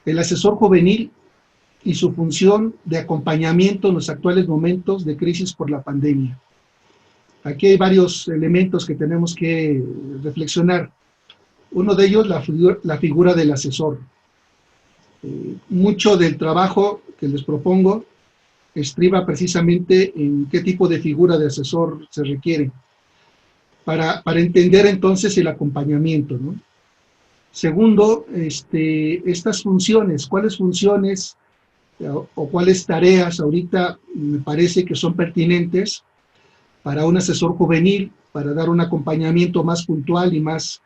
El asesor juvenil y su función de acompañamiento en los actuales momentos de crisis por la pandemia. Aquí hay varios elementos que tenemos que reflexionar. Uno de ellos, la figura del asesor. Mucho del trabajo que les propongo estriba precisamente en qué tipo de figura de asesor se requiere para entender entonces el acompañamiento, ¿no? Segundo, estas funciones, ¿cuáles funciones o cuáles tareas ahorita me parece que son pertinentes para un asesor juvenil, para dar un acompañamiento más puntual y más,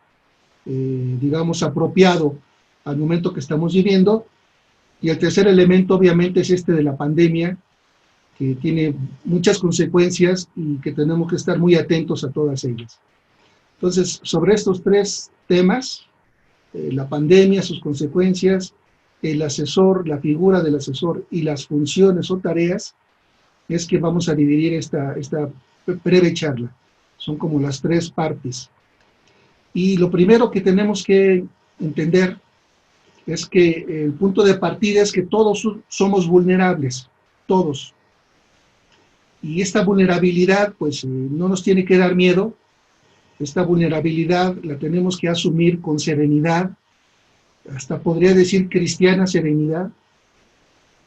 digamos, apropiado al momento que estamos viviendo? Y el tercer elemento, obviamente, es de la pandemia, que tiene muchas consecuencias y que tenemos que estar muy atentos a todas ellas. Entonces, sobre estos tres temas, la pandemia, sus consecuencias, el asesor, la figura del asesor y las funciones o tareas, es que vamos a dividir esta breve charla. Son como las tres partes. Y lo primero que tenemos que entender es que el punto de partida es que todos somos vulnerables, todos. Y esta vulnerabilidad, pues, no nos tiene que dar miedo. Esta vulnerabilidad la tenemos que asumir con serenidad, hasta podría decir cristiana serenidad,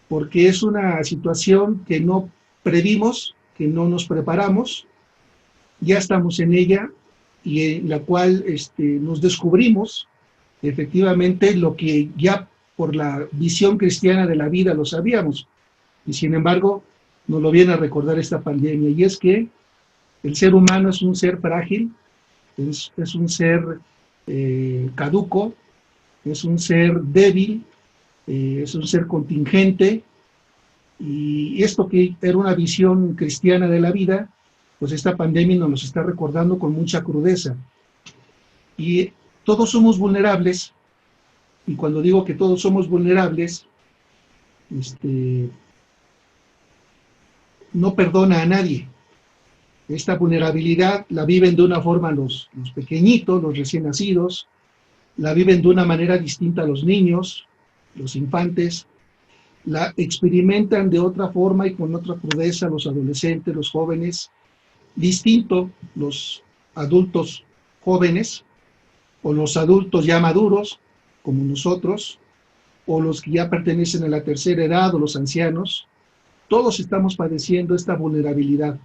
porque es una situación que no previmos, que no nos preparamos, ya estamos en ella y en la cual nos descubrimos efectivamente lo que ya por la visión cristiana de la vida lo sabíamos, y sin embargo nos lo viene a recordar esta pandemia, y es que el ser humano es un ser frágil, es un ser caduco, es un ser débil, es un ser contingente, y esto que era una visión cristiana de la vida, pues esta pandemia nos lo está recordando con mucha crudeza. Y todos somos vulnerables, y cuando digo que todos somos vulnerables, no perdona a nadie. Esta vulnerabilidad la viven de una forma los pequeñitos, los recién nacidos, la viven de una manera distinta a los niños, los infantes, la experimentan de otra forma y con otra crudeza los adolescentes, los jóvenes, distinto los adultos jóvenes o los adultos ya maduros, como nosotros, o los que ya pertenecen a la tercera edad o los ancianos. Todos estamos padeciendo esta vulnerabilidad,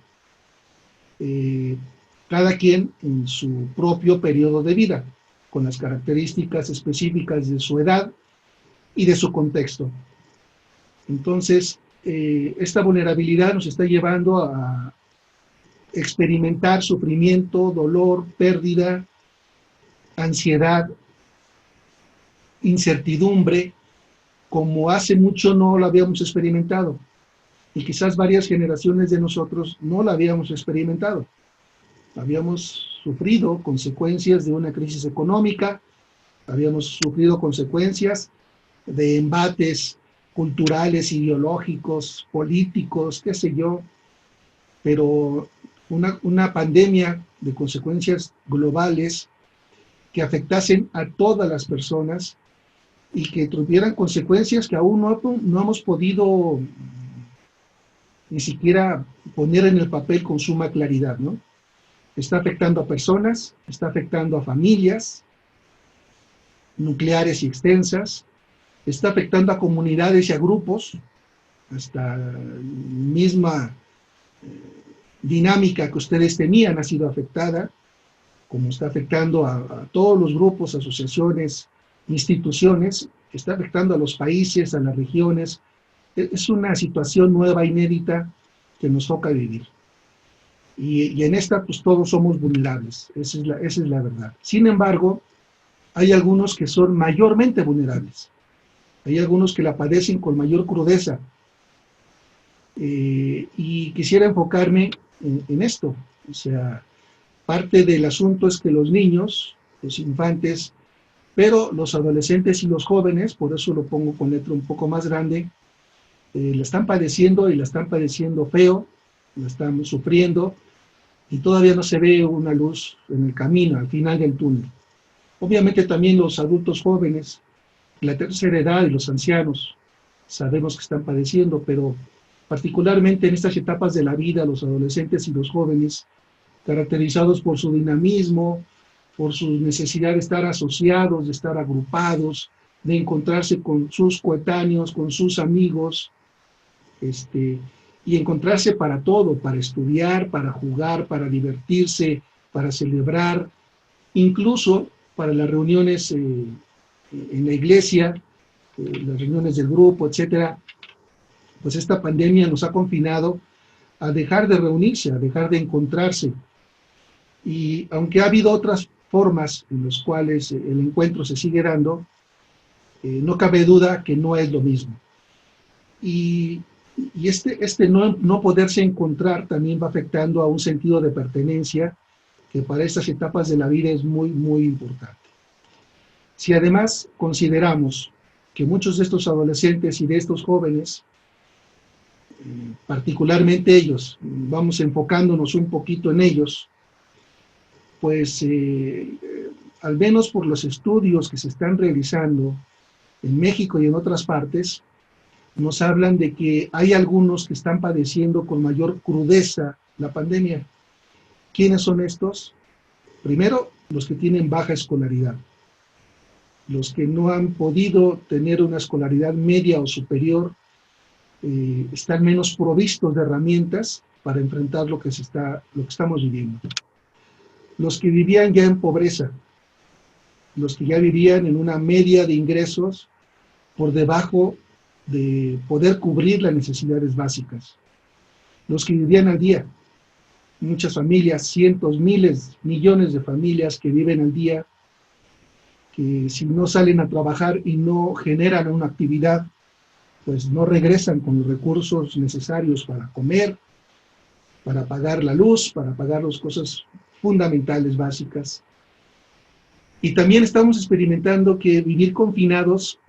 cada quien en su propio periodo de vida, con las características específicas de su edad y de su contexto. Entonces, esta vulnerabilidad nos está llevando a experimentar sufrimiento, dolor, pérdida, ansiedad, incertidumbre, como hace mucho no la habíamos experimentado. Y quizás varias generaciones de nosotros no la habíamos experimentado. Habíamos sufrido consecuencias de una crisis económica, habíamos sufrido consecuencias de embates culturales, ideológicos, políticos, qué sé yo, pero una pandemia de consecuencias globales que afectasen a todas las personas y que tuvieran consecuencias que aún no hemos podido ni siquiera poner en el papel con suma claridad, ¿no? Está afectando a personas, está afectando a familias nucleares y extensas, está afectando a comunidades y a grupos, hasta la misma dinámica que ustedes tenían ha sido afectada, como está afectando a todos los grupos, asociaciones, instituciones, está afectando a los países, a las regiones. Es una situación nueva, inédita, que nos toca vivir. Y en esta, pues todos somos vulnerables, esa es la verdad. Sin embargo, hay algunos que son mayormente vulnerables. Hay algunos que la padecen con mayor crudeza. Y quisiera enfocarme en esto. O sea, parte del asunto es que los niños, los infantes, pero los adolescentes y los jóvenes, por eso lo pongo con letra un poco más grande, la están padeciendo y la están padeciendo feo, la están sufriendo y todavía no se ve una luz en el camino, al final del túnel. Obviamente también los adultos jóvenes La tercera edad y los ancianos sabemos que están padeciendo, pero particularmente en estas etapas de la vida, los adolescentes y los jóvenes, caracterizados por su dinamismo, por su necesidad de estar asociados, de estar agrupados, de encontrarse con sus coetáneos, con sus amigos, y encontrarse para todo, para estudiar, para jugar, para divertirse, para celebrar, incluso para las reuniones en la iglesia, las reuniones del grupo, etcétera. Pues esta pandemia nos ha confinado a dejar de reunirse, a dejar de encontrarse. Y aunque ha habido otras formas en las cuales el encuentro se sigue dando, no cabe duda que no es lo mismo. Y este no poderse encontrar también va afectando a un sentido de pertenencia que para estas etapas de la vida es muy, muy importante. Si además consideramos que muchos de estos adolescentes y de estos jóvenes, particularmente ellos, vamos enfocándonos un poquito en ellos, pues al menos por los estudios que se están realizando en México y en otras partes, nos hablan de que hay algunos que están padeciendo con mayor crudeza la pandemia. ¿Quiénes son estos? Primero, los que tienen baja escolaridad, los que no han podido tener una escolaridad media o superior, están menos provistos de herramientas para enfrentar lo que estamos viviendo. Los que vivían ya en pobreza, los que ya vivían en una media de ingresos por debajo de poder cubrir las necesidades básicas, los que vivían al día, muchas familias, cientos, miles, millones de familias que viven al día, que si no salen a trabajar y no generan una actividad, pues no regresan con los recursos necesarios para comer, para pagar la luz, para pagar las cosas fundamentales, básicas. Y también estamos experimentando que vivir confinados,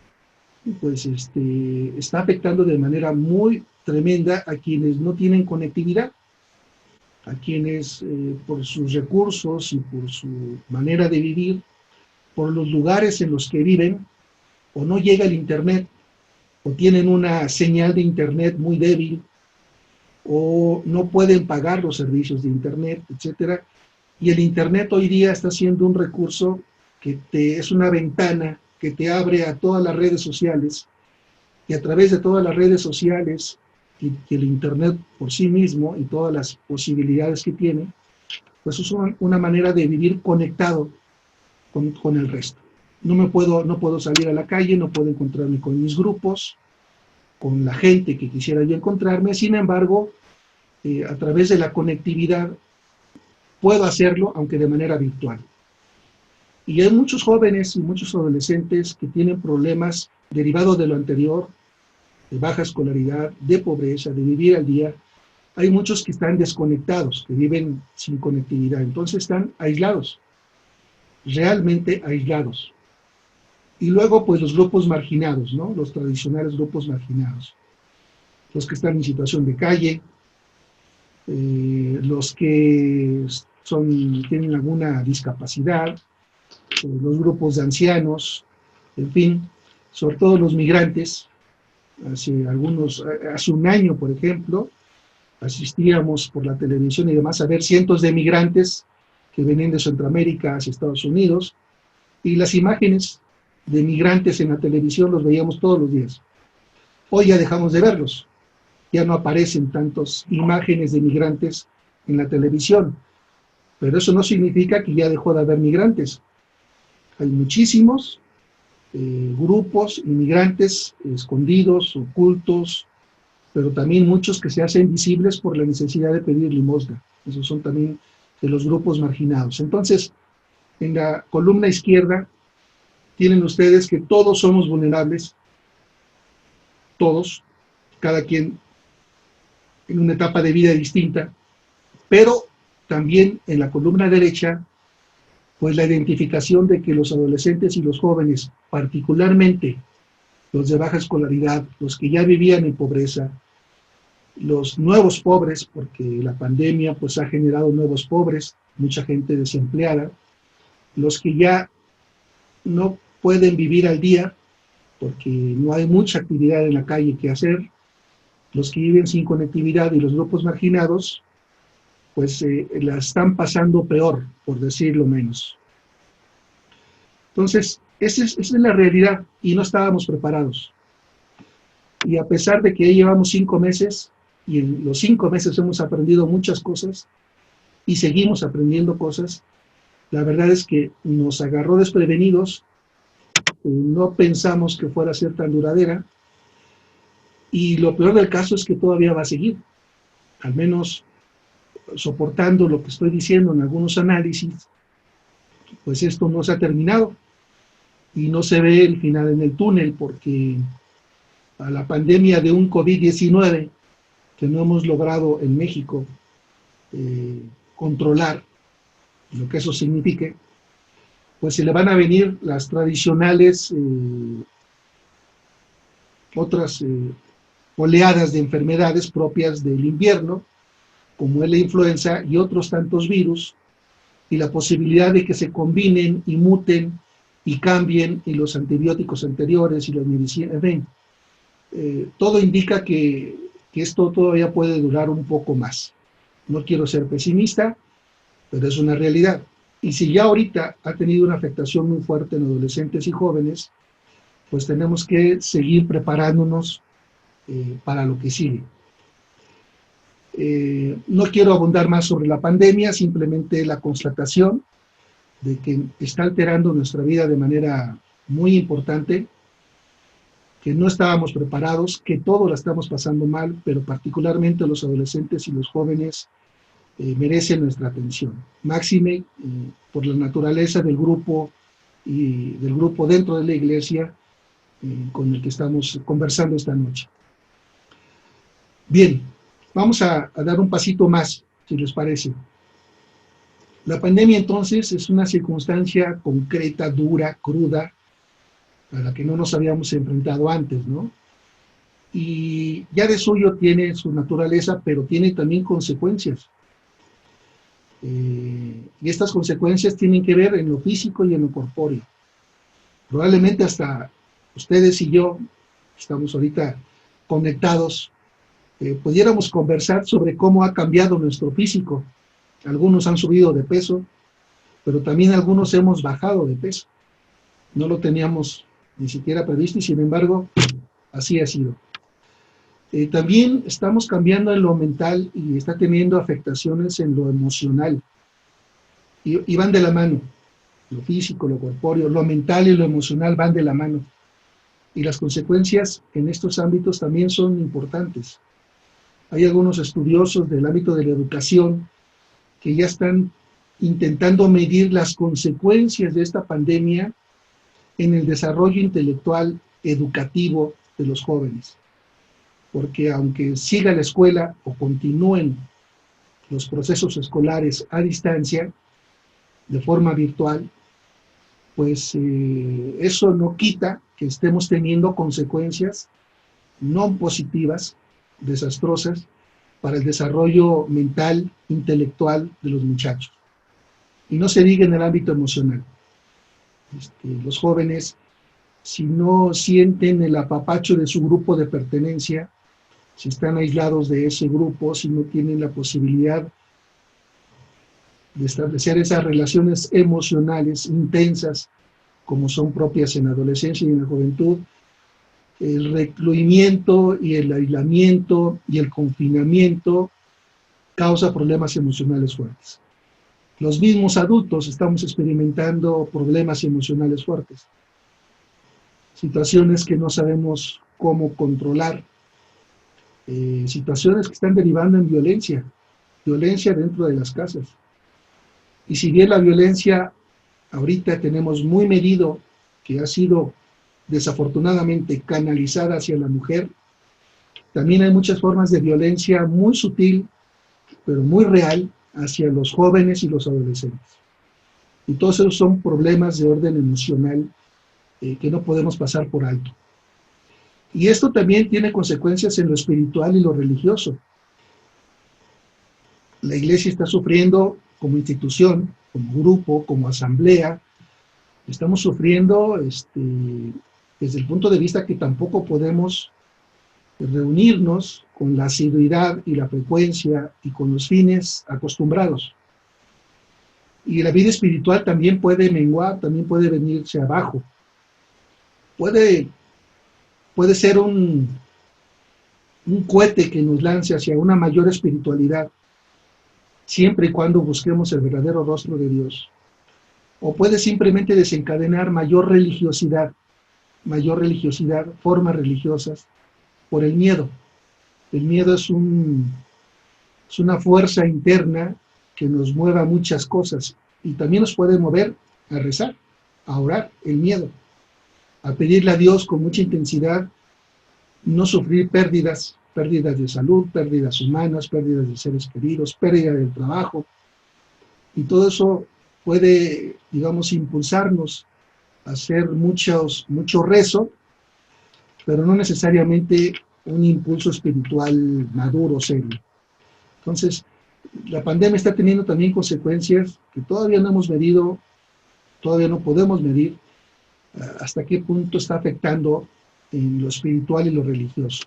pues está afectando de manera muy tremenda a quienes no tienen conectividad, a quienes por sus recursos y por su manera de vivir, por los lugares en los que viven, o no llega el internet, o tienen una señal de internet muy débil, o no pueden pagar los servicios de internet, etcétera. Y el internet hoy día está siendo un recurso que es una ventana que te abre a todas las redes sociales, y a través de todas las redes sociales y el internet por sí mismo y todas las posibilidades que tiene, pues es una manera de vivir conectado con el resto. No puedo salir a la calle, no puedo encontrarme con mis grupos, con la gente que quisiera yo encontrarme. Sin embargo, a través de la conectividad puedo hacerlo, aunque de manera virtual. Y hay muchos jóvenes y muchos adolescentes que tienen problemas derivados de lo anterior, de baja escolaridad, de pobreza, de vivir al día. Hay muchos que están desconectados, que viven sin conectividad, entonces están aislados, realmente aislados. Y luego, pues, los grupos marginados, ¿no? Los tradicionales grupos marginados. Los que están en situación de calle, los que tienen alguna discapacidad, los grupos de ancianos, en fin, sobre todo los migrantes. Hace un año, por ejemplo, asistíamos por la televisión y demás a ver cientos de migrantes que venían de Centroamérica hacia Estados Unidos, y las imágenes de migrantes en la televisión los veíamos todos los días. Hoy ya dejamos de verlos, ya no aparecen tantas imágenes de migrantes en la televisión, pero eso no significa que ya dejó de haber migrantes. Hay muchísimos grupos inmigrantes escondidos, ocultos, pero también muchos que se hacen visibles por la necesidad de pedir limosna. Esos son también de los grupos marginados. Entonces, en la columna izquierda tienen ustedes que todos somos vulnerables, todos, cada quien en una etapa de vida distinta, pero también en la columna derecha, pues la identificación de que los adolescentes y los jóvenes, particularmente los de baja escolaridad, los que ya vivían en pobreza, los nuevos pobres, porque la pandemia pues ha generado nuevos pobres, mucha gente desempleada, los que ya no pueden vivir al día, porque no hay mucha actividad en la calle que hacer. Los que viven sin conectividad y los grupos marginados, pues la están pasando peor, por decirlo menos. Entonces, esa es la realidad y no estábamos preparados. Y a pesar de que ya llevamos 5 meses, y en los 5 meses hemos aprendido muchas cosas y seguimos aprendiendo cosas, la verdad es que nos agarró desprevenidos, no pensamos que fuera a ser tan duradera, y lo peor del caso es que todavía va a seguir, al menos soportando lo que estoy diciendo en algunos análisis, pues esto no se ha terminado y no se ve el final en el túnel, porque a la pandemia de un COVID-19 que no hemos logrado en México controlar, lo que eso signifique, pues se le van a venir las tradicionales otras oleadas de enfermedades propias del invierno, como es la influenza y otros tantos virus, y la posibilidad de que se combinen y muten y cambien y los antibióticos anteriores y las medicinas, en fin, todo indica que esto todavía puede durar un poco más. No quiero ser pesimista, pero es una realidad. Y si ya ahorita ha tenido una afectación muy fuerte en adolescentes y jóvenes, pues tenemos que seguir preparándonos para lo que sigue. No quiero abundar más sobre la pandemia, simplemente la constatación de que está alterando nuestra vida de manera muy importante, que no estábamos preparados, que todos la estamos pasando mal, pero particularmente los adolescentes y los jóvenes merecen nuestra atención. Máxime por la naturaleza del grupo y del grupo dentro de la iglesia con el que estamos conversando esta noche. Bien, vamos a dar un pasito más, si les parece. La pandemia entonces es una circunstancia concreta, dura, cruda, a la que no nos habíamos enfrentado antes, ¿no? Y ya de suyo tiene su naturaleza, pero tiene también consecuencias. Y estas consecuencias tienen que ver en lo físico y en lo corpóreo. Probablemente hasta ustedes y yo, estamos ahorita conectados, pudiéramos conversar sobre cómo ha cambiado nuestro físico. Algunos han subido de peso, pero también algunos hemos bajado de peso. No lo teníamos ni siquiera previsto y sin embargo así ha sido. También estamos cambiando en lo mental y está teniendo afectaciones en lo emocional. Y van de la mano. Lo físico, lo corpóreo, lo mental y lo emocional van de la mano. Y las consecuencias en estos ámbitos también son importantes. Hay algunos estudiosos del ámbito de la educación que ya están intentando medir las consecuencias de esta pandemia en el desarrollo intelectual educativo de los jóvenes. Porque aunque siga la escuela o continúen los procesos escolares a distancia, de forma virtual, pues eso no quita que estemos teniendo consecuencias no positivas, desastrosas, para el desarrollo mental, intelectual de los muchachos. Y no se diga en el ámbito emocional. Los jóvenes, si no sienten el apapacho de su grupo de pertenencia, si están aislados de ese grupo, si no tienen la posibilidad de establecer esas relaciones emocionales intensas como son propias en la adolescencia y en la juventud, el recluimiento y el aislamiento y el confinamiento causa problemas emocionales fuertes. Los mismos adultos estamos experimentando problemas emocionales fuertes, situaciones que no sabemos cómo controlar, situaciones que están derivando en violencia dentro de las casas. Y si bien la violencia ahorita tenemos muy medido que ha sido desafortunadamente canalizada hacia la mujer, también hay muchas formas de violencia muy sutil, pero muy real, hacia los jóvenes y los adolescentes. Y todos esos son problemas de orden emocional que no podemos pasar por alto. Y esto también tiene consecuencias en lo espiritual y lo religioso. La iglesia está sufriendo como institución, como grupo, como asamblea, estamos sufriendo desde el punto de vista que tampoco podemos reunirnos con la asiduidad y la frecuencia y con los fines acostumbrados. Y la vida espiritual también puede menguar, también puede venirse abajo. Puede ser un cohete que nos lance hacia una mayor espiritualidad, siempre y cuando busquemos el verdadero rostro de Dios. O puede simplemente desencadenar mayor religiosidad, formas religiosas, por el miedo. El miedo es una fuerza interna que nos mueve a muchas cosas y también nos puede mover a rezar, a orar, el miedo, a pedirle a Dios con mucha intensidad no sufrir pérdidas de salud, pérdidas humanas, pérdidas de seres queridos, pérdida del trabajo, y todo eso puede, digamos, impulsarnos a hacer mucho rezo, pero no necesariamente un impulso espiritual maduro, serio. Entonces, la pandemia está teniendo también consecuencias que todavía no hemos medido, todavía no podemos medir hasta qué punto está afectando en lo espiritual y lo religioso.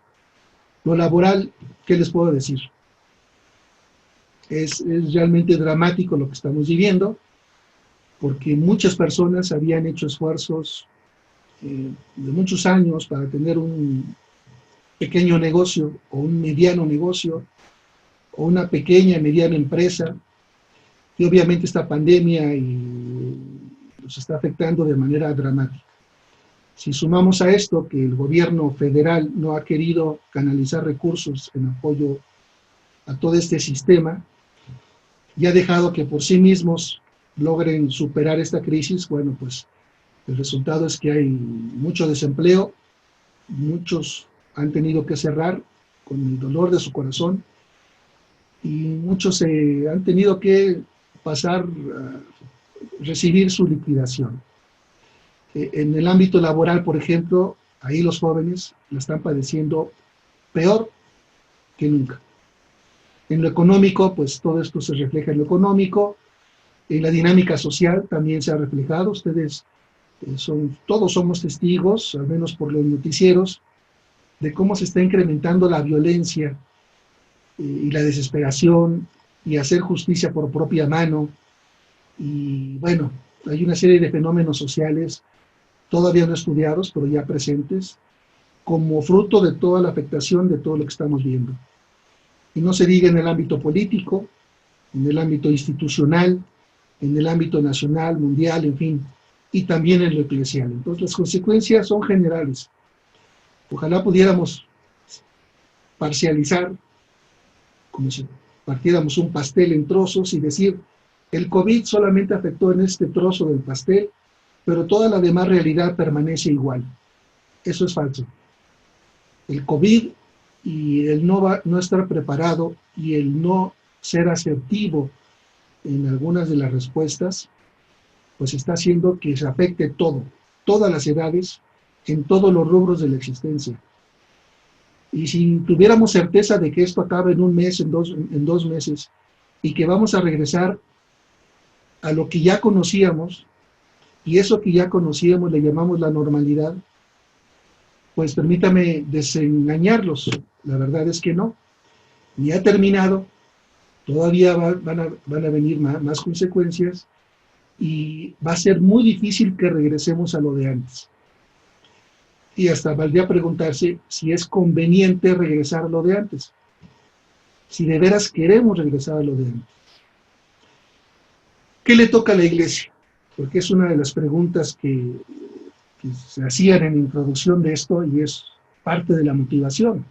Lo laboral, ¿qué les puedo decir? Es realmente dramático lo que estamos viviendo, porque muchas personas habían hecho esfuerzos de muchos años para tener un pequeño negocio o un mediano negocio o una pequeña y mediana empresa, y obviamente esta pandemia nos está afectando de manera dramática. Si sumamos a esto que el gobierno federal no ha querido canalizar recursos en apoyo a todo este sistema y ha dejado que por sí mismos logren superar esta crisis, bueno, pues el resultado es que hay mucho desempleo, muchos han tenido que cerrar con el dolor de su corazón y muchos han tenido que pasar a recibir su liquidación. En el ámbito laboral, por ejemplo, ahí los jóvenes la están padeciendo peor que nunca. En lo económico, pues todo esto se refleja en lo económico, en la dinámica social también se ha reflejado. Ustedes todos somos testigos, al menos por los noticieros, de cómo se está incrementando la violencia y la desesperación y hacer justicia por propia mano. Y bueno, hay una serie de fenómenos sociales todavía no estudiados, pero ya presentes, como fruto de toda la afectación de todo lo que estamos viendo. Y no se diga en el ámbito político, en el ámbito institucional, en el ámbito nacional, mundial, en fin, y también en lo eclesial. Entonces las consecuencias son generales. Ojalá pudiéramos parcializar, como si partiéramos un pastel en trozos y decir, el COVID solamente afectó en este trozo del pastel, pero toda la demás realidad permanece igual. Eso es falso. El COVID y el no estar preparado y el no ser asertivo en algunas de las respuestas, pues está haciendo que se afecte todo, todas las edades, en todos los rubros de la existencia. Y si tuviéramos certeza de que esto acaba en un mes, en dos meses, y que vamos a regresar a lo que ya conocíamos, y eso que ya conocíamos le llamamos la normalidad, pues permítame desengañarlos. La verdad es que no. Ni ha terminado, todavía van a venir más consecuencias y va a ser muy difícil que regresemos a lo de antes. Y hasta valdría preguntarse si es conveniente regresar a lo de antes. Si de veras queremos regresar a lo de antes. ¿Qué le toca a la iglesia? Porque es una de las preguntas que se hacían en la introducción de esto y es parte de la motivación.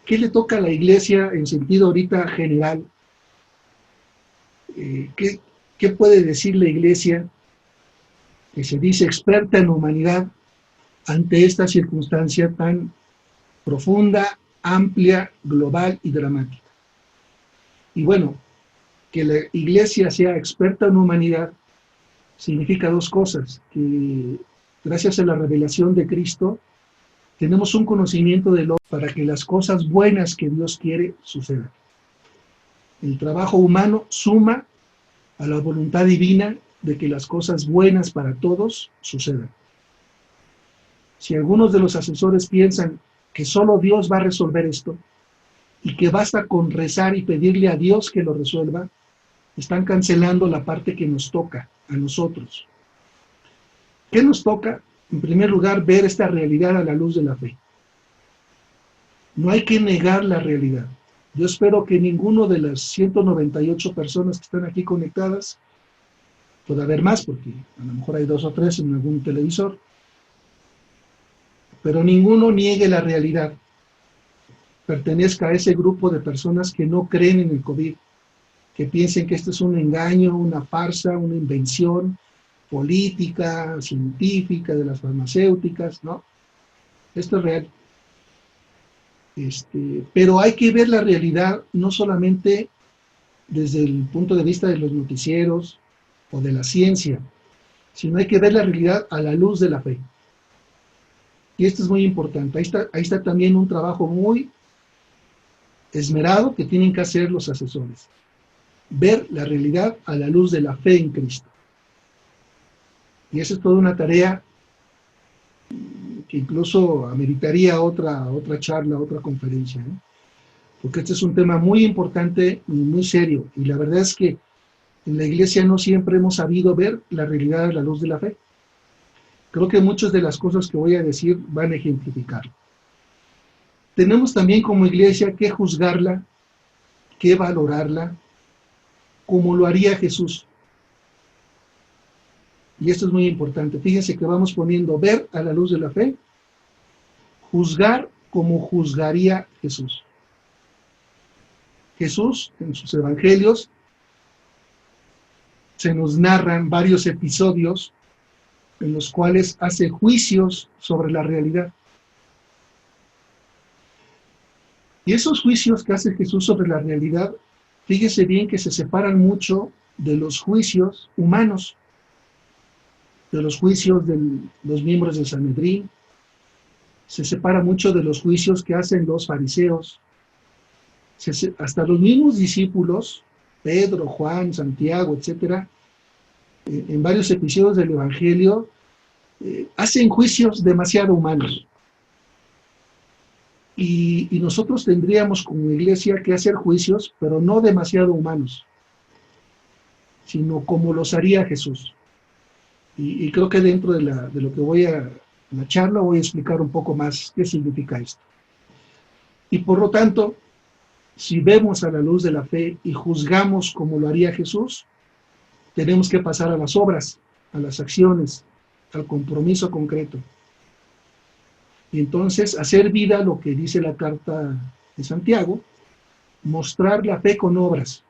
¿Qué le toca a la iglesia en sentido ahorita general? ¿Qué puede decir la iglesia que se dice experta en humanidad ante esta circunstancia tan profunda, amplia, global y dramática? Y bueno, que la iglesia sea experta en humanidad significa dos cosas, que gracias a la revelación de Cristo tenemos un conocimiento de lo para que las cosas buenas que Dios quiere sucedan. El trabajo humano suma a la voluntad divina de que las cosas buenas para todos sucedan. Si algunos de los asesores piensan que solo Dios va a resolver esto y que basta con rezar y pedirle a Dios que lo resuelva, están cancelando la parte que nos toca a nosotros. ¿Qué nos toca? En primer lugar, ver esta realidad a la luz de la fe. No hay que negar la realidad. Yo espero que ninguno de las 198 personas que están aquí conectadas, puede haber más porque a lo mejor hay 2 o 3 en algún televisor, pero ninguno niegue la realidad, pertenezca a ese grupo de personas que no creen en el COVID, que piensen que esto es un engaño, una farsa, una invención política, científica, de las farmacéuticas, ¿no? Esto es real. Pero hay que ver la realidad no solamente desde el punto de vista de los noticieros o de la ciencia, sino hay que ver la realidad a la luz de la fe. Y esto es muy importante. Ahí está también un trabajo muy esmerado que tienen que hacer los asesores. Ver la realidad a la luz de la fe en Cristo. Y esa es toda una tarea que incluso ameritaría otra charla, otra conferencia, ¿eh? Porque este es un tema muy importante y muy serio. Y la verdad es que en la iglesia no siempre hemos sabido ver la realidad a la luz de la fe. Creo que muchas de las cosas que voy a decir van a ejemplificarlo. Tenemos también como iglesia que juzgarla, que valorarla, como lo haría Jesús. Y esto es muy importante. Fíjense que vamos poniendo ver a la luz de la fe, juzgar como juzgaría Jesús. Jesús, en sus evangelios, se nos narran varios episodios en los cuales hace juicios sobre la realidad. Y esos juicios que hace Jesús sobre la realidad, fíjese bien que se separan mucho de los juicios humanos, de los juicios de los miembros del Sanedrín, se separa mucho de los juicios que hacen los fariseos. Hasta los mismos discípulos, Pedro, Juan, Santiago, etcétera, en varios episodios del Evangelio, hacen juicios demasiado humanos. Y nosotros tendríamos como iglesia que hacer juicios, pero no demasiado humanos, sino como los haría Jesús. Y creo que dentro de lo que voy a la charla voy a explicar un poco más qué significa esto. Y por lo tanto, si vemos a la luz de la fe y juzgamos como lo haría Jesús, tenemos que pasar a las obras, a las acciones, al compromiso concreto. Y entonces hacer vida lo que dice la carta de Santiago, mostrar la fe con obras,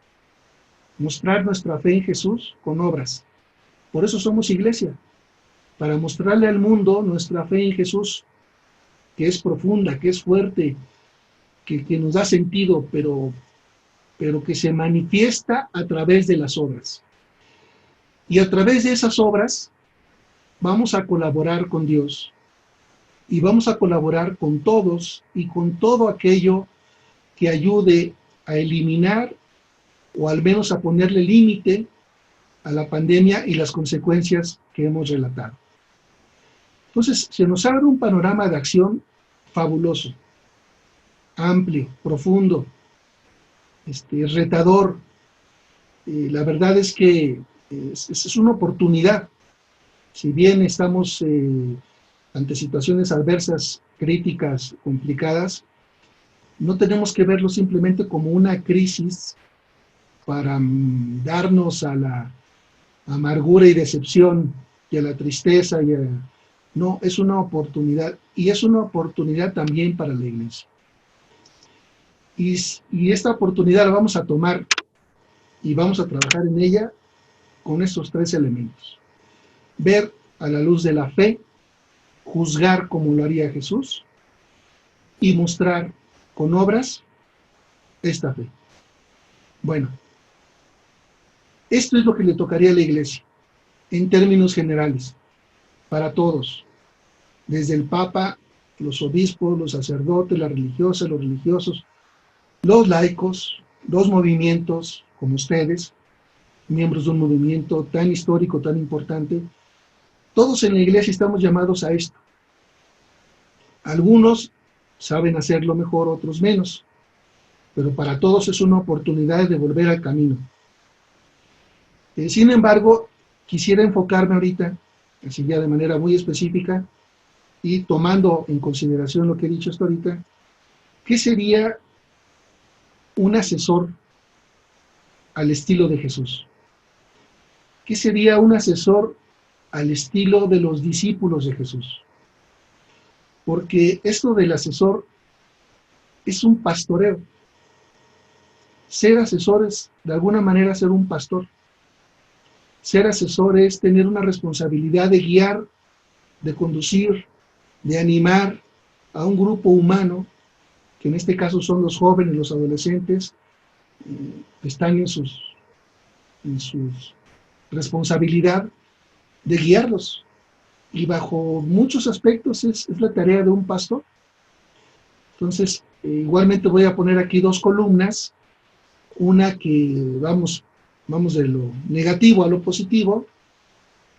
mostrar nuestra fe en Jesús con obras. Por eso somos iglesia, para mostrarle al mundo nuestra fe en Jesús, que es profunda, que es fuerte, que nos da sentido, pero que se manifiesta a través de las obras. Y a través de esas obras vamos a colaborar con Dios y vamos a colaborar con todos y con todo aquello que ayude a eliminar o al menos a ponerle límite a la pandemia y las consecuencias que hemos relatado. Entonces, se nos abre un panorama de acción fabuloso, amplio, profundo, retador. La verdad es que es una oportunidad. Si bien estamos ante situaciones adversas, críticas, complicadas, no tenemos que verlo simplemente como una crisis para darnos a la amargura y decepción y a la tristeza. No, es una oportunidad, y es una oportunidad también para la iglesia. Y esta oportunidad la vamos a tomar y vamos a trabajar en ella con estos 3 elementos. Ver a la luz de la fe, juzgar como lo haría Jesús y mostrar con obras esta fe. Bueno, esto es lo que le tocaría a la iglesia, en términos generales, para todos, desde el Papa, los obispos, los sacerdotes, las religiosas, los religiosos, los laicos, los movimientos, como ustedes, miembros de un movimiento tan histórico, tan importante. Todos en la iglesia estamos llamados a esto, Algunos saben hacerlo mejor, otros menos, pero para todos es una oportunidad de volver al camino. Sin embargo, quisiera enfocarme ahorita, así ya de manera muy específica, y tomando en consideración lo que he dicho hasta ahorita, ¿qué sería un asesor al estilo de Jesús? ¿Qué sería un asesor al estilo de los discípulos de Jesús? Porque esto del asesor es un pastoreo. Ser asesor es, de alguna manera, ser un pastor. Ser asesor es tener una responsabilidad de guiar, de conducir, de animar a un grupo humano, que en este caso son los jóvenes, los adolescentes, que están en su responsabilidad de guiarlos. Y bajo muchos aspectos es la tarea de un pastor. Entonces, igualmente voy a poner aquí dos columnas, una que vamos de lo negativo a lo positivo,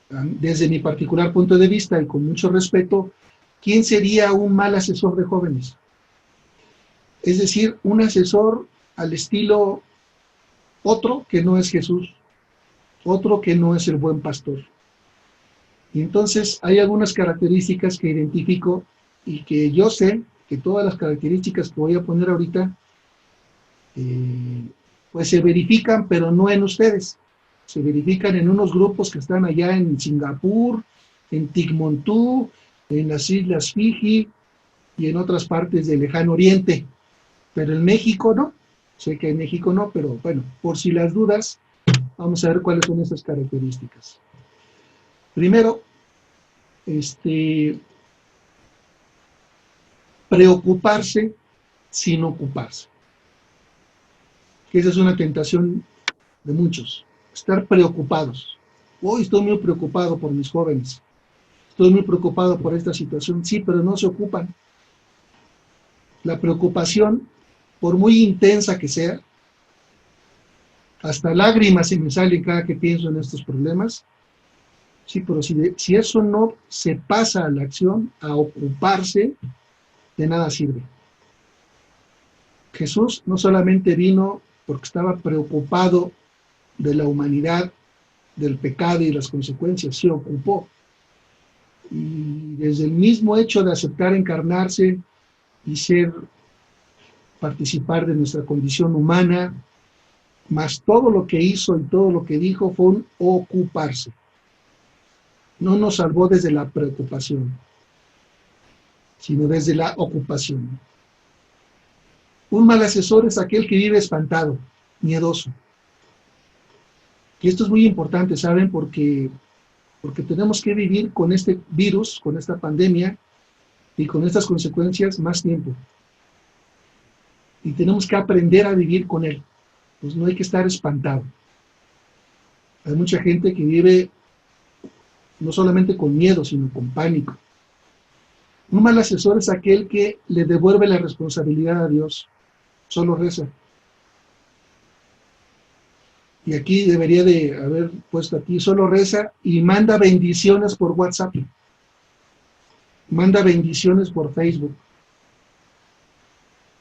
desde mi particular punto de vista y con mucho respeto. ¿Quién sería un mal asesor de jóvenes? Es decir, un asesor al estilo otro que no es Jesús, otro que no es el buen pastor. Y entonces hay algunas características que identifico y que yo sé que todas las características que voy a poner ahorita pues se verifican, pero no en ustedes. Se verifican en unos grupos que están allá en Singapur, en Timbuktu, en las Islas Fiji y en otras partes del lejano oriente. Pero en México no. Sé que en México no, pero bueno, por si las dudas, vamos a ver cuáles son esas características. Primero, preocuparse sin ocuparse. Que esa es una tentación de muchos. Estar preocupados. Hoy estoy muy preocupado por mis jóvenes. Estoy muy preocupado por esta situación. Sí, pero no se ocupan. La preocupación, por muy intensa que sea, hasta lágrimas se me salen cada que pienso en estos problemas. Sí, pero si eso no se pasa a la acción, a ocuparse, de nada sirve. Jesús no solamente vino porque estaba preocupado de la humanidad, del pecado y las consecuencias, se ocupó. Y desde el mismo hecho de aceptar encarnarse y participar de nuestra condición humana, más todo lo que hizo y todo lo que dijo fue un ocuparse. No nos salvó desde la preocupación, sino desde la ocupación. Un mal asesor es aquel que vive espantado, miedoso. Y esto es muy importante, ¿saben? Porque tenemos que vivir con este virus, con esta pandemia y con estas consecuencias más tiempo. Y tenemos que aprender a vivir con él. Pues no hay que estar espantado. Hay mucha gente que vive no solamente con miedo, sino con pánico. Un mal asesor es aquel que le devuelve la responsabilidad a Dios. Solo reza. Y aquí debería de haber puesto aquí, solo reza y manda bendiciones por WhatsApp. Manda bendiciones por Facebook.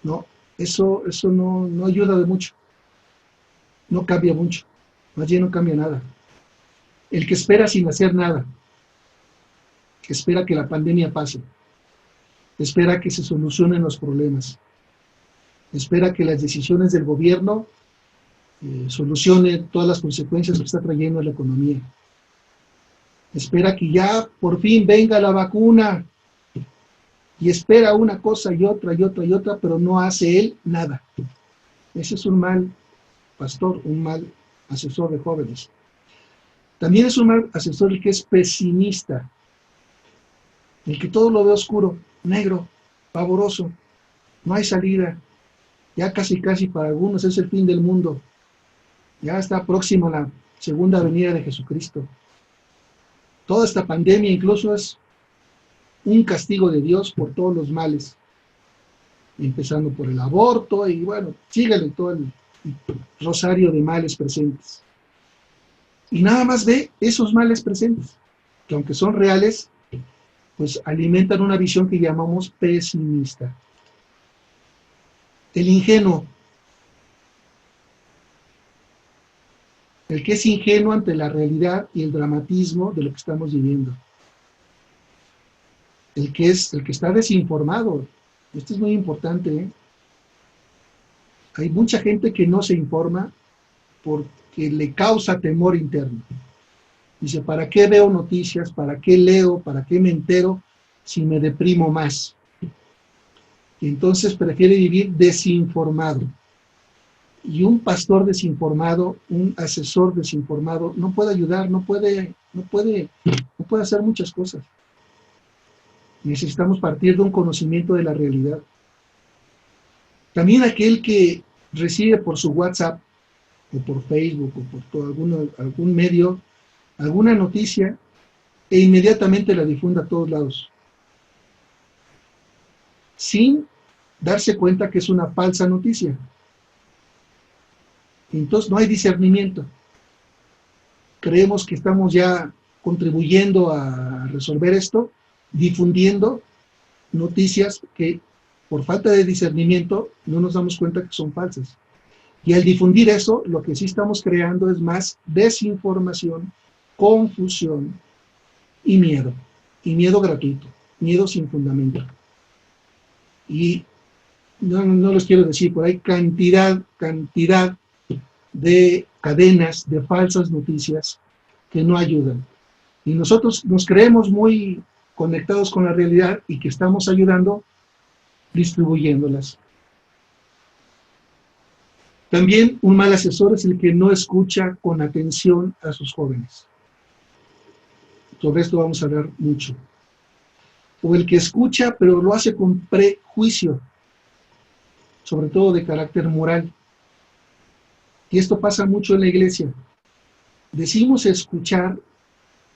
No, eso no ayuda de mucho. No cambia mucho. Más bien no cambia nada. El que espera sin hacer nada, que espera que la pandemia pase, espera que se solucionen los problemas, espera que las decisiones del gobierno solucionen todas las consecuencias que está trayendo a la economía, espera que ya por fin venga la vacuna y espera una cosa y otra y otra y otra, pero no hace él nada. Ese es un mal pastor, un mal asesor de jóvenes. También es un mal asesor el que es pesimista, el que todo lo ve oscuro, negro, pavoroso, no hay salida, ya casi para algunos es el fin del mundo, ya está próxima la segunda venida de Jesucristo. Toda esta pandemia incluso es un castigo de Dios por todos los males, empezando por el aborto y bueno, sígale todo el rosario de males presentes. Y nada más ve esos males presentes, que aunque son reales, pues alimentan una visión que llamamos pesimista. El ingenuo, el que es ingenuo ante la realidad y el dramatismo de lo que estamos viviendo. El que está desinformado. Esto es muy importante, ¿eh? Hay mucha gente que no se informa porque le causa temor interno. Dice, ¿para qué veo noticias? ¿Para qué leo? ¿Para qué me entero si me deprimo más? Y entonces prefiere vivir desinformado. Y un pastor desinformado, un asesor desinformado, no puede ayudar, no puede hacer muchas cosas. Necesitamos partir de un conocimiento de la realidad. También aquel que recibe por su WhatsApp, o por Facebook, o por algún medio, alguna noticia, e inmediatamente la difunde a todos lados, sin darse cuenta que es una falsa noticia. Entonces no hay discernimiento. Creemos que estamos ya contribuyendo a resolver esto, difundiendo noticias que por falta de discernimiento no nos damos cuenta que son falsas. Y al difundir eso, lo que sí estamos creando es más desinformación, confusión y miedo gratuito, miedo sin fundamento. Y no les quiero decir, pero hay cantidad de cadenas de falsas noticias que no ayudan. Y nosotros nos creemos muy conectados con la realidad y que estamos ayudando distribuyéndolas. También un mal asesor es el que no escucha con atención a sus jóvenes. Sobre esto vamos a hablar mucho. O el que escucha, pero lo hace con prejuicio, sobre todo de carácter moral. Y esto pasa mucho en la iglesia. Decimos escuchar,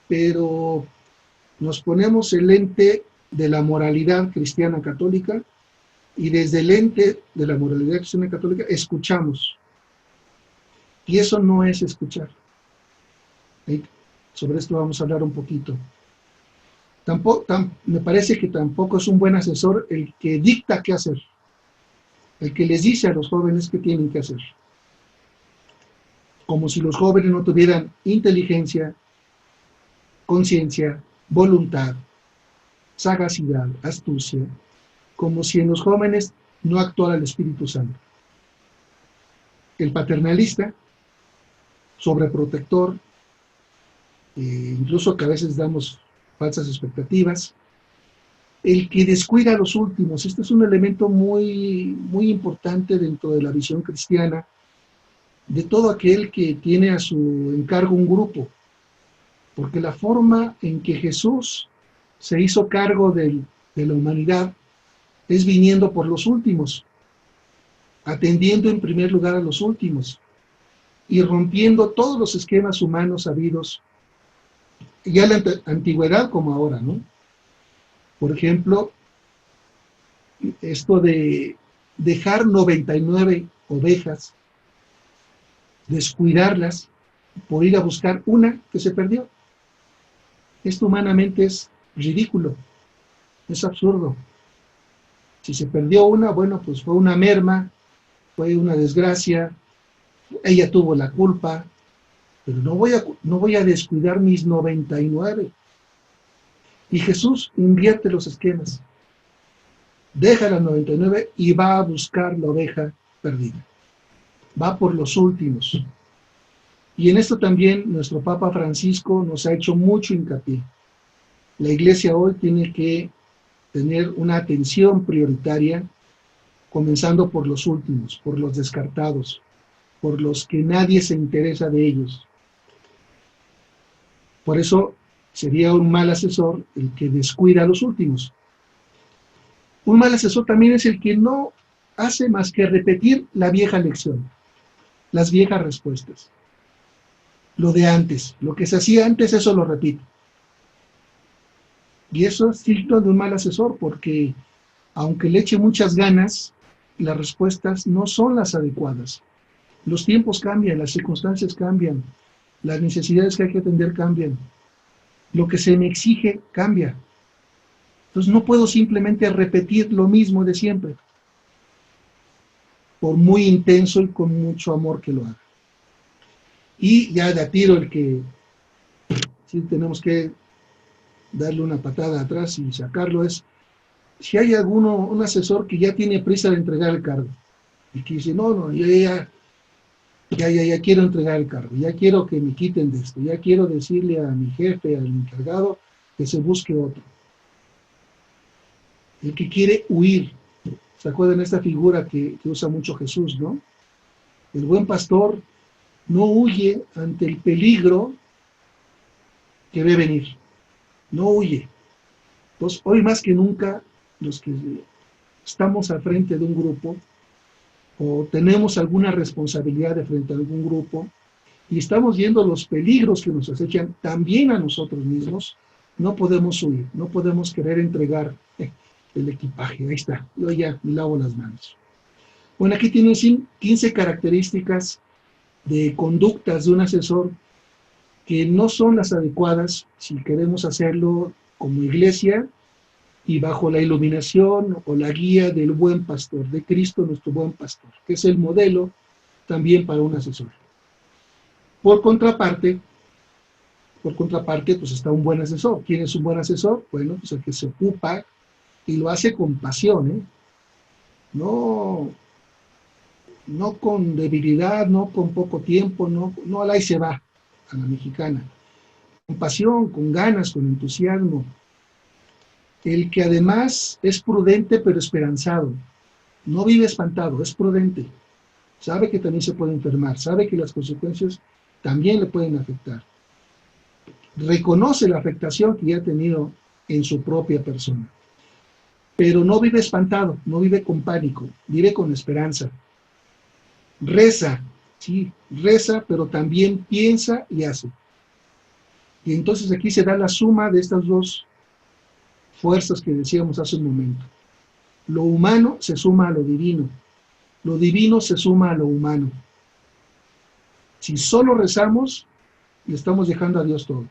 pero nos ponemos el lente de la moralidad cristiana católica y desde el lente de la moralidad cristiana católica escuchamos. Y eso no es escuchar. Sobre esto vamos a hablar un poquito. Me parece que tampoco es un buen asesor el que dicta qué hacer, el que les dice a los jóvenes qué tienen que hacer. Como si los jóvenes no tuvieran inteligencia, conciencia, voluntad, sagacidad, astucia, como si en los jóvenes no actuara el Espíritu Santo. El paternalista, sobreprotector, incluso que a veces damos falsas expectativas, el que descuida a los últimos. Este es un elemento muy importante dentro de la visión cristiana, de todo aquel que tiene a su encargo un grupo, porque la forma en que Jesús se hizo cargo de la humanidad es viniendo por los últimos, atendiendo en primer lugar a los últimos y rompiendo todos los esquemas humanos habidos, ya en la antigüedad como ahora, ¿no? Por ejemplo, esto de dejar 99 ovejas, descuidarlas por ir a buscar una que se perdió. Esto humanamente es ridículo, es absurdo. Si se perdió una, bueno, pues fue una merma, fue una desgracia, ella tuvo la culpa, pero no voy a descuidar mis 99. Y Jesús invierte los esquemas. Deja las 99 y va a buscar la oveja perdida. Va por los últimos. Y en esto también nuestro Papa Francisco nos ha hecho mucho hincapié. La Iglesia hoy tiene que tener una atención prioritaria, comenzando por los últimos, por los descartados, por los que nadie se interesa de ellos. Por eso sería un mal asesor el que descuida a los últimos. Un mal asesor también es el que no hace más que repetir la vieja lección, las viejas respuestas. Lo de antes, lo que se hacía antes, eso lo repite. Y eso es signo de un mal asesor, porque aunque le eche muchas ganas, las respuestas no son las adecuadas. Los tiempos cambian, las circunstancias cambian, las necesidades que hay que atender cambian. Lo que se me exige cambia. Entonces no puedo simplemente repetir lo mismo de siempre, por muy intenso y con mucho amor que lo haga. Y ya de a tiro el que sí tenemos que darle una patada atrás y sacarlo es, si hay un asesor que ya tiene prisa de entregar el cargo, y que dice, no, yo ya quiero entregar el cargo, ya quiero que me quiten de esto, ya quiero decirle a mi jefe, al encargado, que se busque otro. El que quiere huir, ¿se acuerdan de esta figura que usa mucho Jesús, no? El buen pastor no huye ante el peligro que ve venir, no huye. Entonces, hoy más que nunca, los que estamos al frente de un grupo, o tenemos alguna responsabilidad de frente a algún grupo, y estamos viendo los peligros que nos acechan también a nosotros mismos, no podemos huir, no podemos querer entregar el equipaje. Ahí está, yo ya me lavo las manos. Bueno, aquí tienen 15 características de conductas de un asesor que no son las adecuadas si queremos hacerlo como iglesia y bajo la iluminación o la guía del buen pastor, de Cristo nuestro buen pastor, que es el modelo también para un asesor. Por contraparte, pues está un buen asesor. ¿Quién es un buen asesor? Bueno, pues el que se ocupa y lo hace con pasión, ¿eh? No con debilidad, no con poco tiempo, no al ahí se va, a la mexicana. Con pasión, con ganas, con entusiasmo. El que además es prudente pero esperanzado. No vive espantado, es prudente. Sabe que también se puede enfermar, sabe que las consecuencias también le pueden afectar. Reconoce la afectación que ya ha tenido en su propia persona. Pero no vive espantado, no vive con pánico, vive con esperanza. Reza, sí, reza, pero también piensa y hace. Y entonces aquí se da la suma de estas dos fuerzas que decíamos hace un momento. Lo humano se suma a lo divino se suma a lo humano. Si solo rezamos, le estamos dejando a Dios todo.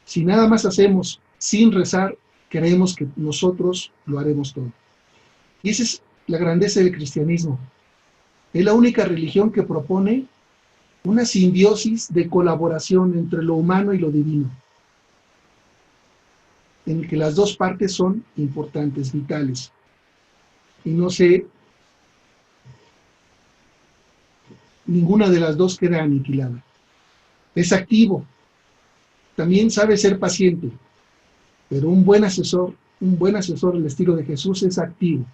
Si nada más hacemos sin rezar, creemos que nosotros lo haremos todo. Y esa es la grandeza del cristianismo. Es la única religión que propone una simbiosis de colaboración entre lo humano y lo divino, en que las dos partes son importantes, vitales. Y no sé, ninguna de las dos queda aniquilada. Es activo, también sabe ser paciente, pero un buen asesor al estilo de Jesús es activo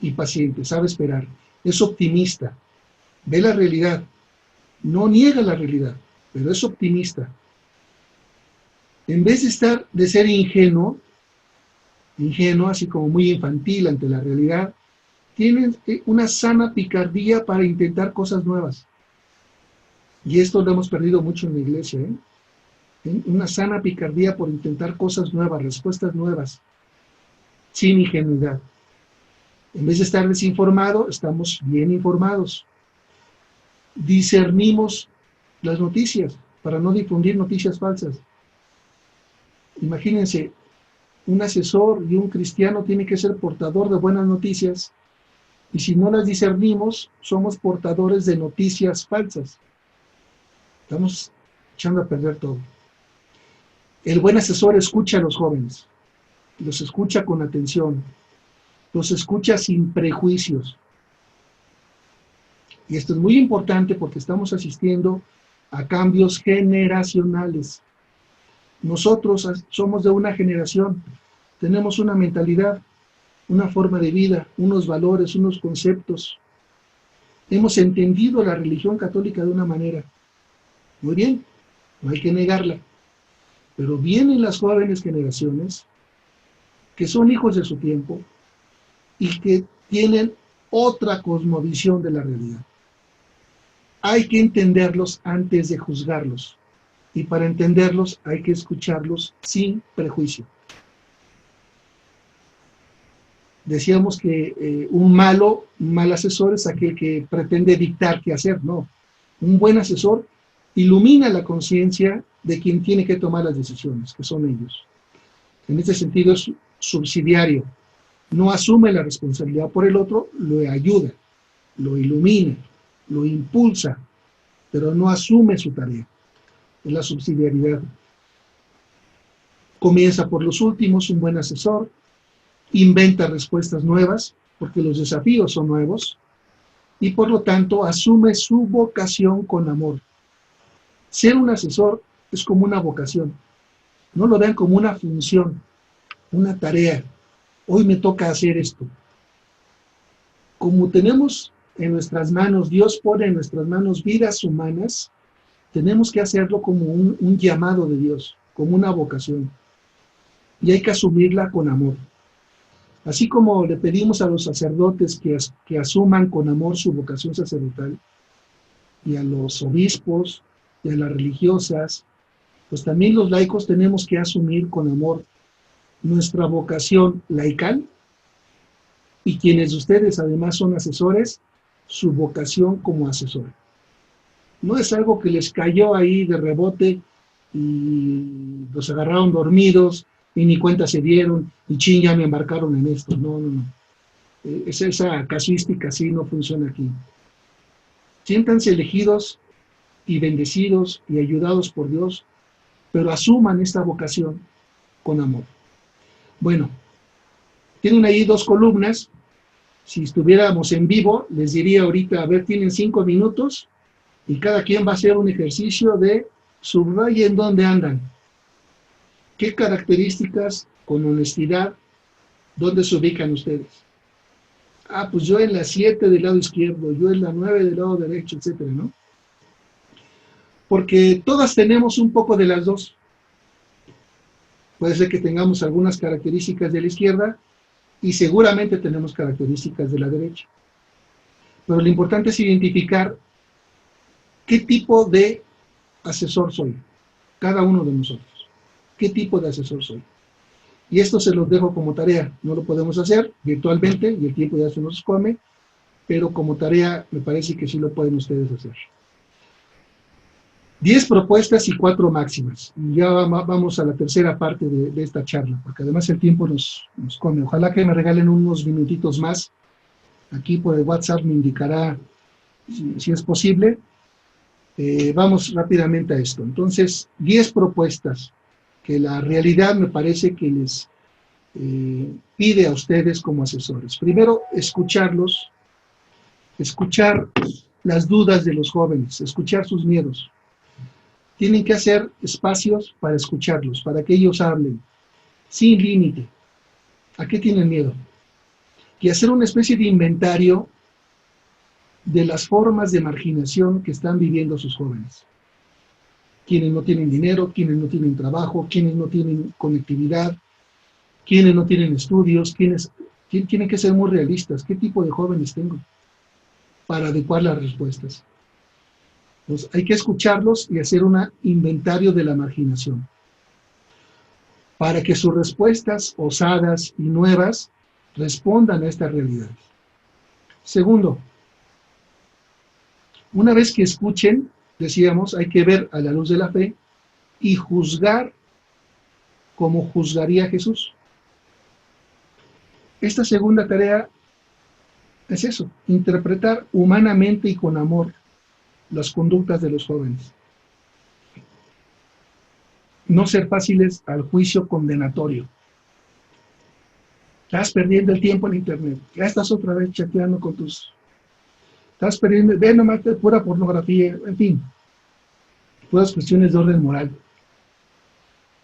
y paciente, sabe esperar, es optimista, ve la realidad, no niega la realidad, pero es optimista. En vez de ser ingenuo, así como muy infantil ante la realidad, tiene una sana picardía para intentar cosas nuevas. Y esto lo hemos perdido mucho en la iglesia, ¿eh? Una sana picardía por intentar cosas nuevas, respuestas nuevas, sin ingenuidad. En vez de estar desinformado, estamos bien informados. Discernimos las noticias para no difundir noticias falsas. Imagínense, un asesor y un cristiano tiene que ser portador de buenas noticias, y si no las discernimos, somos portadores de noticias falsas. Estamos echando a perder todo. El buen asesor escucha a los jóvenes, los escucha con atención, los escucha sin prejuicios. Y esto es muy importante porque estamos asistiendo a cambios generacionales. Nosotros somos de una generación, tenemos una mentalidad, una forma de vida, unos valores, unos conceptos. Hemos entendido la religión católica de una manera. Muy bien, no hay que negarla. Pero vienen las jóvenes generaciones que son hijos de su tiempo y que tienen otra cosmovisión de la realidad. Hay que entenderlos antes de juzgarlos. Y para entenderlos hay que escucharlos sin prejuicio. Decíamos que un mal asesor es aquel que pretende dictar qué hacer. No, un buen asesor ilumina la conciencia de quien tiene que tomar las decisiones, que son ellos. En este sentido es subsidiario. No asume la responsabilidad por el otro, lo ayuda, lo ilumina, lo impulsa, pero no asume su tarea. Es la subsidiariedad. Comienza por los últimos, un buen asesor, inventa respuestas nuevas, porque los desafíos son nuevos, y por lo tanto asume su vocación con amor. Ser un asesor es como una vocación. No lo vean como una función, una tarea. Hoy me toca hacer esto. Como tenemos en nuestras manos, Dios pone en nuestras manos vidas humanas, tenemos que hacerlo como un llamado de Dios, como una vocación. Y hay que asumirla con amor. Así como le pedimos a los sacerdotes que asuman con amor su vocación sacerdotal, y a los obispos, y a las religiosas, pues también los laicos tenemos que asumir con amor nuestra vocación laical, y quienes de ustedes además son asesores, su vocación como asesor. No es algo que les cayó ahí de rebote y los agarraron dormidos y ni cuenta se dieron y ching, ya me embarcaron en esto. No, no, no. Esa casuística así no funciona aquí. Siéntanse elegidos y bendecidos y ayudados por Dios, pero asuman esta vocación con amor. Bueno, tienen ahí 2 columnas. Si estuviéramos en vivo, les diría ahorita, a ver, tienen 5 minutos y cada quien va a hacer un ejercicio de subrayen dónde andan. ¿Qué características, con honestidad, dónde se ubican ustedes? Ah, pues yo en la 7 del lado izquierdo, yo en la 9 del lado derecho, etcétera, ¿no? Porque todas tenemos un poco de las dos. Puede ser que tengamos algunas características de la izquierda y seguramente tenemos características de la derecha. Pero lo importante es identificar qué tipo de asesor soy, cada uno de nosotros. ¿Qué tipo de asesor soy? Y esto se los dejo como tarea. No lo podemos hacer virtualmente y el tiempo ya se nos come, pero como tarea me parece que sí lo pueden ustedes hacer. 10 propuestas y 4 máximas. Y ya vamos a la tercera parte de esta charla, porque además el tiempo nos come. Ojalá que me regalen unos minutitos más. Aquí por el WhatsApp me indicará si es posible. Vamos rápidamente a esto. Entonces, 10 propuestas que la realidad me parece que les pide a ustedes como asesores. Primero, escucharlos, escuchar las dudas de los jóvenes, escuchar sus miedos. Tienen que hacer espacios para escucharlos, para que ellos hablen, sin límite. ¿A qué tienen miedo? Y hacer una especie de inventario de las formas de marginación que están viviendo sus jóvenes. Quienes no tienen dinero, quienes no tienen trabajo, quienes no tienen conectividad, quienes no tienen estudios, quienes tienen que ser muy realistas. ¿Qué tipo de jóvenes tengo? Para adecuar las respuestas. Entonces, hay que escucharlos y hacer un inventario de la marginación, para que sus respuestas osadas y nuevas respondan a esta realidad. Segundo, una vez que escuchen, decíamos, hay que ver a la luz de la fe y juzgar como juzgaría Jesús. Esta segunda tarea es eso, interpretar humanamente y con amor las conductas de los jóvenes. No ser fáciles al juicio condenatorio. Estás perdiendo el tiempo en internet, ya estás otra vez chateando con tus... Estás perdiendo, ve nomás de pura pornografía, en fin, puras cuestiones de orden moral.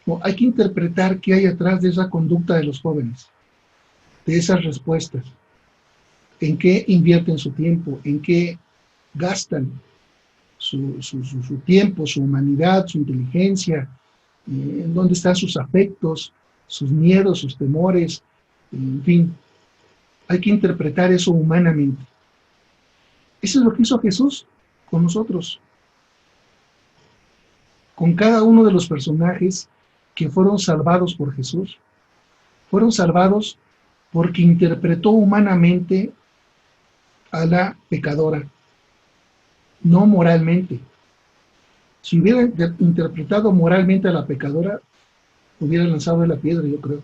No, hay que interpretar qué hay atrás de esa conducta de los jóvenes, de esas respuestas, en qué invierten su tiempo, en qué gastan su tiempo, su humanidad, su inteligencia, en dónde están sus afectos, sus miedos, sus temores, en fin. Hay que interpretar eso humanamente. Eso es lo que hizo Jesús con nosotros, con cada uno de los personajes que fueron salvados por Jesús. Fueron salvados porque interpretó humanamente a la pecadora, no moralmente. Si hubiera interpretado moralmente a la pecadora, hubiera lanzado la piedra, yo creo.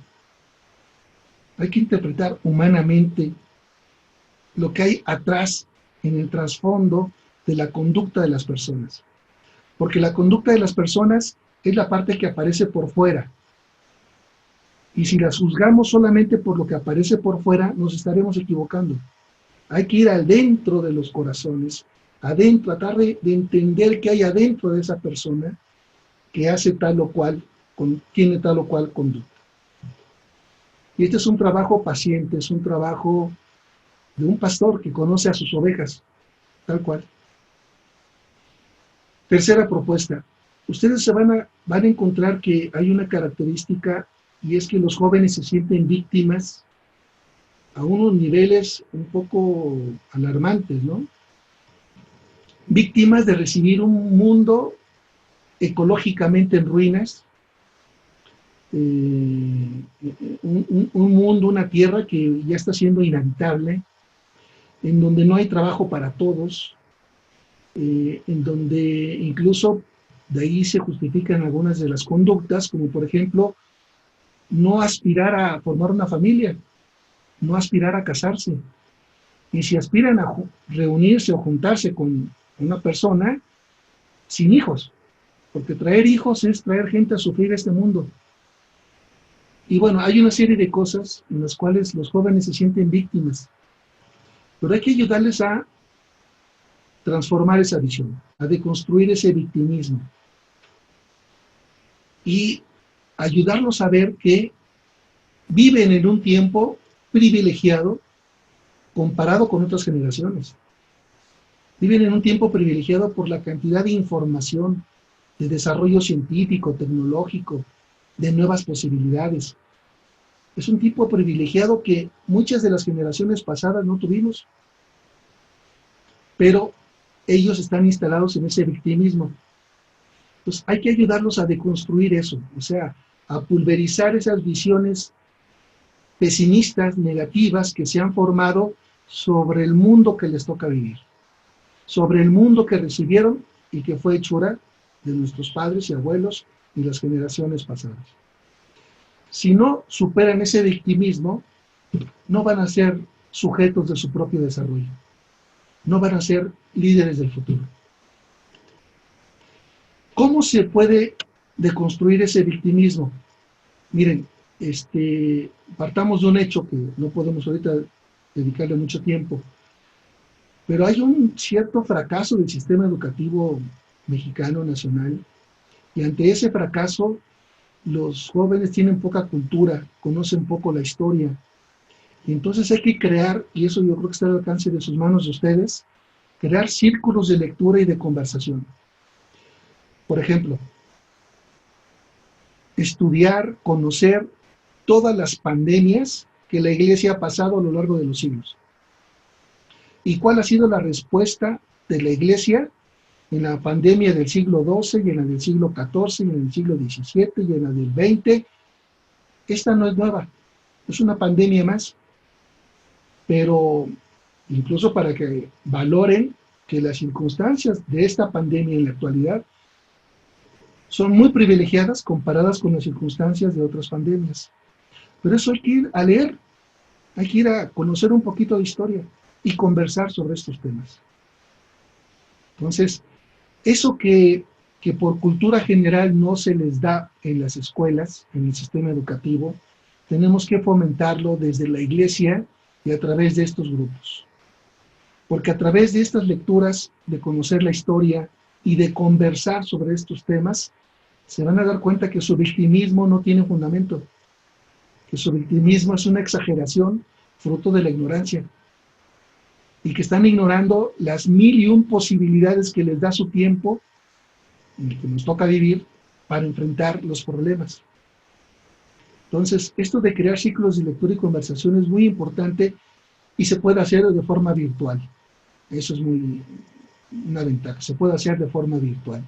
Hay que interpretar humanamente lo que hay atrás, en el trasfondo de la conducta de las personas. Porque la conducta de las personas es la parte que aparece por fuera. Y si las juzgamos solamente por lo que aparece por fuera, nos estaremos equivocando. Hay que ir adentro de los corazones, adentro, tratar de entender qué hay adentro de esa persona que hace tal o cual, tiene tal o cual conducta. Y este es un trabajo paciente, es un trabajo de un pastor que conoce a sus ovejas, tal cual. Tercera propuesta. Ustedes se van a encontrar que hay una característica, y es que los jóvenes se sienten víctimas a unos niveles un poco alarmantes, ¿no? Víctimas de recibir un mundo ecológicamente en ruinas, un mundo, una tierra que ya está siendo inhabitable, en donde no hay trabajo para todos, en donde incluso de ahí se justifican algunas de las conductas, como por ejemplo, no aspirar a formar una familia, no aspirar a casarse. Y si aspiran a reunirse o juntarse con una persona, sin hijos, porque traer hijos es traer gente a sufrir este mundo. Y bueno, hay una serie de cosas en las cuales los jóvenes se sienten víctimas, pero hay que ayudarles a transformar esa visión, a deconstruir ese victimismo y ayudarlos a ver que viven en un tiempo privilegiado comparado con otras generaciones. Viven en un tiempo privilegiado por la cantidad de información, de desarrollo científico, tecnológico, de nuevas posibilidades. Es un tipo privilegiado que muchas de las generaciones pasadas no tuvimos, pero ellos están instalados en ese victimismo. Entonces hay que ayudarlos a deconstruir eso, o sea, a pulverizar esas visiones pesimistas, negativas, que se han formado sobre el mundo que les toca vivir, sobre el mundo que recibieron y que fue hechura de nuestros padres y abuelos y las generaciones pasadas. Si no superan ese victimismo, no van a ser sujetos de su propio desarrollo, no van a ser líderes del futuro. ¿Cómo se puede deconstruir ese victimismo? Miren, partamos de un hecho que no podemos ahorita dedicarle mucho tiempo, pero hay un cierto fracaso del sistema educativo mexicano nacional, y ante ese fracaso los jóvenes tienen poca cultura, conocen poco la historia, y entonces hay que crear, y eso yo creo que está al alcance de sus manos de ustedes, crear círculos de lectura y de conversación. Por ejemplo, estudiar, conocer todas las pandemias que la Iglesia ha pasado a lo largo de los siglos. ¿Y cuál ha sido la respuesta de la Iglesia en la pandemia del siglo XII, y en la del siglo XIV, y en el siglo XVII, y en la del XX? Esta no es nueva, es una pandemia más, pero incluso para que valoren que las circunstancias de esta pandemia en la actualidad son muy privilegiadas comparadas con las circunstancias de otras pandemias. Pero eso hay que ir a leer, hay que ir a conocer un poquito de historia y conversar sobre estos temas. Entonces, eso que por cultura general no se les da en las escuelas, en el sistema educativo, tenemos que fomentarlo desde la iglesia y a través de estos grupos. Porque a través de estas lecturas, de conocer la historia y de conversar sobre estos temas, se van a dar cuenta que su victimismo no tiene fundamento, que su victimismo es una exageración fruto de la ignorancia, y que están ignorando las 1001 posibilidades que les da su tiempo, en el que nos toca vivir, para enfrentar los problemas. Entonces, esto de crear ciclos de lectura y conversación es muy importante, y se puede hacer de forma virtual. Eso es una ventaja, se puede hacer de forma virtual.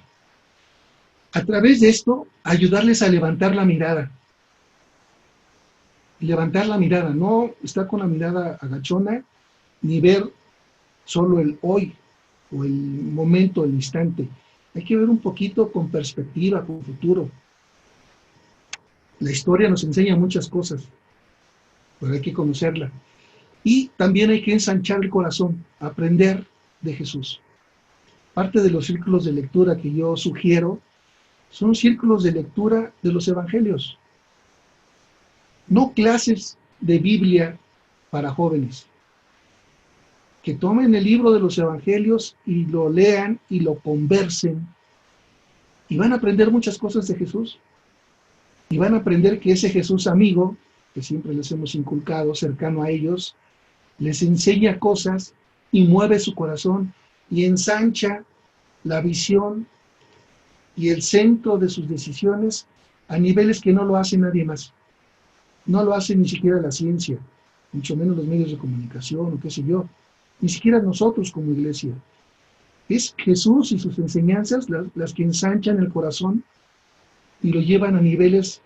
A través de esto, ayudarles a levantar la mirada. Levantar la mirada, no estar con la mirada agachona, ni ver solo el hoy, o el momento, el instante. Hay que ver un poquito con perspectiva, con futuro. La historia nos enseña muchas cosas, pero hay que conocerla. Y también hay que ensanchar el corazón, aprender de Jesús. Parte de los círculos de lectura que yo sugiero son círculos de lectura de los evangelios, no clases de Biblia para jóvenes. Que tomen el libro de los evangelios y lo lean y lo conversen, y van a aprender muchas cosas de Jesús, y van a aprender que ese Jesús amigo, que siempre les hemos inculcado, cercano a ellos, les enseña cosas y mueve su corazón y ensancha la visión y el centro de sus decisiones a niveles que no lo hace nadie más. No lo hace ni siquiera la ciencia, mucho menos los medios de comunicación o qué sé yo, ni siquiera nosotros como iglesia. Es Jesús y sus enseñanzas las que ensanchan el corazón y lo llevan a niveles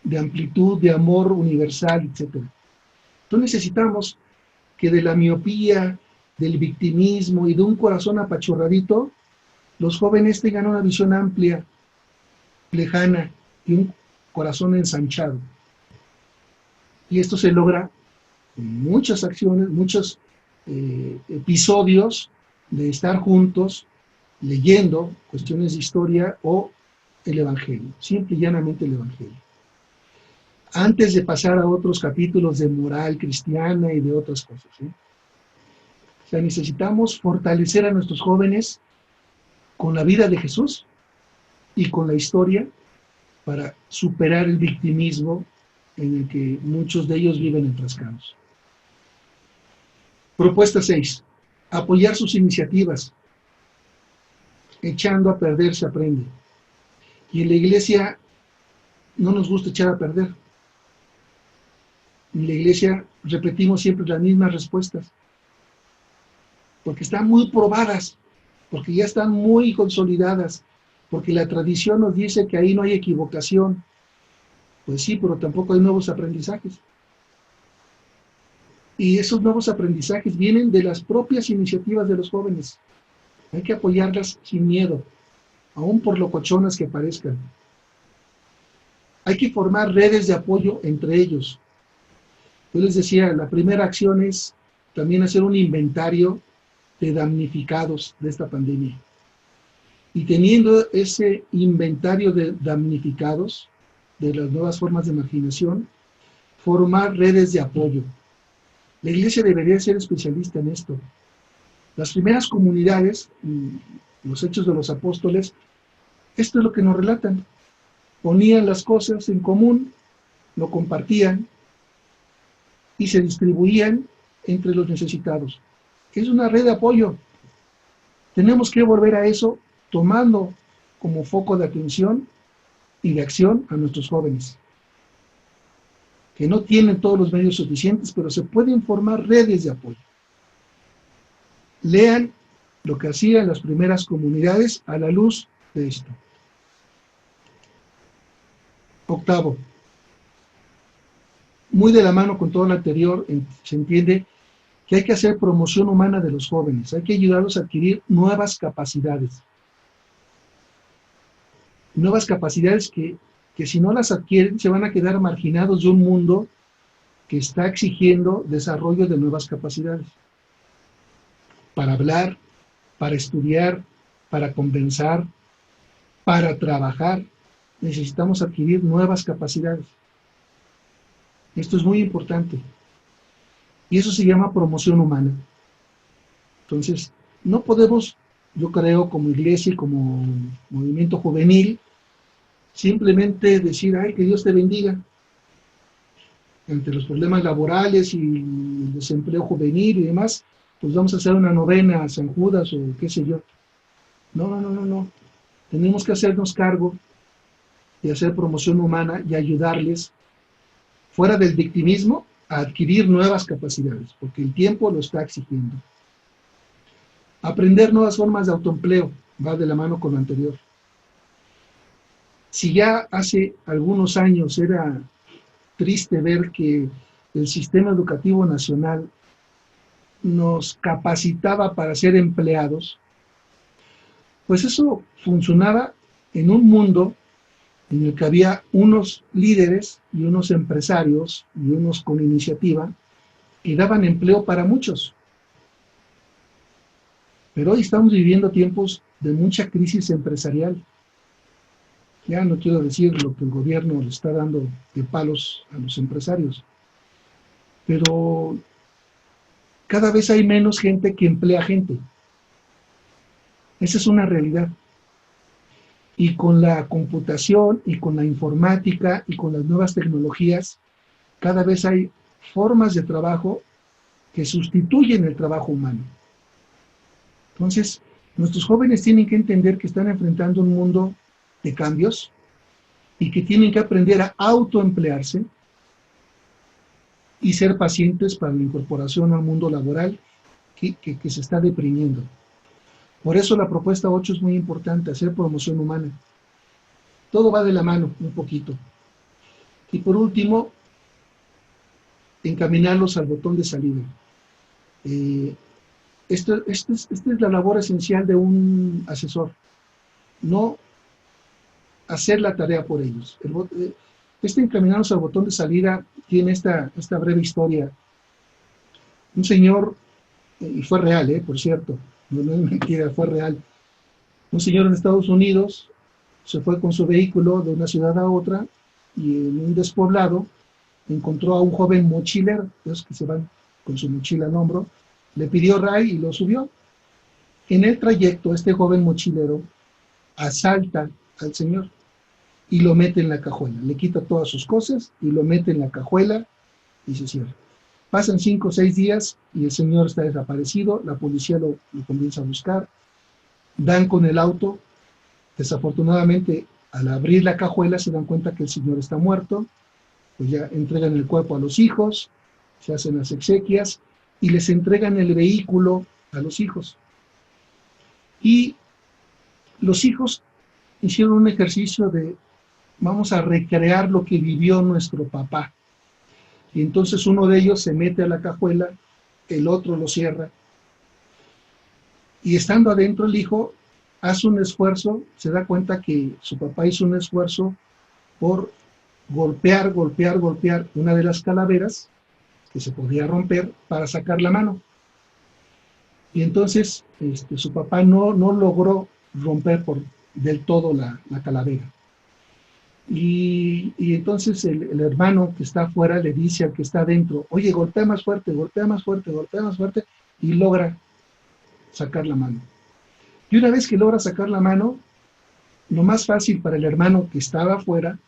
de amplitud, de amor universal, etc. Entonces necesitamos que de la miopía, del victimismo y de un corazón apachurradito, los jóvenes tengan una visión amplia, lejana y un corazón ensanchado. Y esto se logra con muchas acciones, muchos episodios de estar juntos, leyendo cuestiones de historia o el Evangelio, simple y llanamente el Evangelio. Antes de pasar a otros capítulos de moral cristiana y de otras cosas, ¿sí? O sea, necesitamos fortalecer a nuestros jóvenes con la vida de Jesús y con la historia para superar el victimismo en el que muchos de ellos viven enfrascados. Propuesta 6. Apoyar sus iniciativas. Echando a perder se aprende. Y en la iglesia no nos gusta echar a perder. En la iglesia repetimos siempre las mismas respuestas, porque están muy probadas, porque ya están muy consolidadas, porque la tradición nos dice que ahí no hay equivocación. Pues sí, pero tampoco hay nuevos aprendizajes. Y esos nuevos aprendizajes vienen de las propias iniciativas de los jóvenes. Hay que apoyarlas sin miedo, aun por locochonas que parezcan. Hay que formar redes de apoyo entre ellos. Yo les decía, la primera acción es también hacer un inventario de damnificados de esta pandemia. Y teniendo ese inventario de damnificados, de las nuevas formas de marginación, formar redes de apoyo. La iglesia debería ser especialista en esto. Las primeras comunidades, los Hechos de los Apóstoles, esto es lo que nos relatan. Ponían las cosas en común, lo compartían y se distribuían entre los necesitados. Es una red de apoyo. Tenemos que volver a eso tomando como foco de atención y de acción a nuestros jóvenes, que no tienen todos los medios suficientes, pero se pueden formar redes de apoyo. Lean lo que hacían las primeras comunidades a la luz de esto. Octavo, muy de la mano con todo lo anterior, se entiende que hay que hacer promoción humana de los jóvenes, hay que ayudarlos a adquirir nuevas capacidades. Nuevas capacidades que si no las adquieren se van a quedar marginados de un mundo que está exigiendo desarrollo de nuevas capacidades. Para hablar, para estudiar, para conversar, para trabajar, necesitamos adquirir nuevas capacidades. Esto es muy importante. Y eso se llama promoción humana. Entonces, no podemos, yo creo, como iglesia y como movimiento juvenil, simplemente decir, ay, que Dios te bendiga. Entre los problemas laborales y el desempleo juvenil y demás, pues vamos a hacer una novena a San Judas o qué sé yo. No. Tenemos que hacernos cargo de hacer promoción humana y ayudarles, fuera del victimismo, a adquirir nuevas capacidades, porque el tiempo lo está exigiendo. Aprender nuevas formas de autoempleo va de la mano con lo anterior. Si ya hace algunos años era triste ver que el sistema educativo nacional nos capacitaba para ser empleados, pues eso funcionaba en un mundo en el que había unos líderes y unos empresarios y unos con iniciativa que daban empleo para muchos. Pero hoy estamos viviendo tiempos de mucha crisis empresarial. Ya no quiero decir lo que el gobierno le está dando de palos a los empresarios, pero cada vez hay menos gente que emplea gente. Esa es una realidad. Y con la computación y con la informática y con las nuevas tecnologías, cada vez hay formas de trabajo que sustituyen el trabajo humano. Entonces, nuestros jóvenes tienen que entender que están enfrentando un mundo de cambios y que tienen que aprender a autoemplearse y ser pacientes para la incorporación al mundo laboral que se está deprimiendo. Por eso la propuesta 8 es muy importante, hacer promoción humana. Todo va de la mano, un poquito. Y por último, encaminarlos al botón de salida. Esta es la labor esencial de un asesor. No hacer la tarea por ellos. Encaminarlos al botón de salida tiene esta breve historia. Un señor, y fue real, por cierto, no es mentira, fue real. Un señor en Estados Unidos se fue con su vehículo de una ciudad a otra y en un despoblado encontró a un joven mochilero, esos que se van con su mochila al hombro, le pidió ray y lo subió. En el trayecto, este joven mochilero asalta al señor y lo mete en la cajuela. Le quita todas sus cosas y lo mete en la cajuela y se cierra. Pasan 5 o 6 días y el señor está desaparecido, la policía lo comienza a buscar, dan con el auto, desafortunadamente al abrir la cajuela se dan cuenta que el señor está muerto, pues ya entregan el cuerpo a los hijos, se hacen las exequias y les entregan el vehículo a los hijos. Y los hijos hicieron un ejercicio de vamos a recrear lo que vivió nuestro papá. Y entonces uno de ellos se mete a la cajuela, el otro lo cierra. Y estando adentro el hijo hace un esfuerzo, se da cuenta que su papá hizo un esfuerzo por golpear una de las calaveras que se podía romper para sacar la mano. Y entonces su papá no logró romper del todo la calavera. Y entonces el hermano que está afuera le dice al que está adentro, oye, golpea más fuerte, y logra sacar la mano. Y una vez que logra sacar la mano, lo más fácil para el hermano que estaba afuera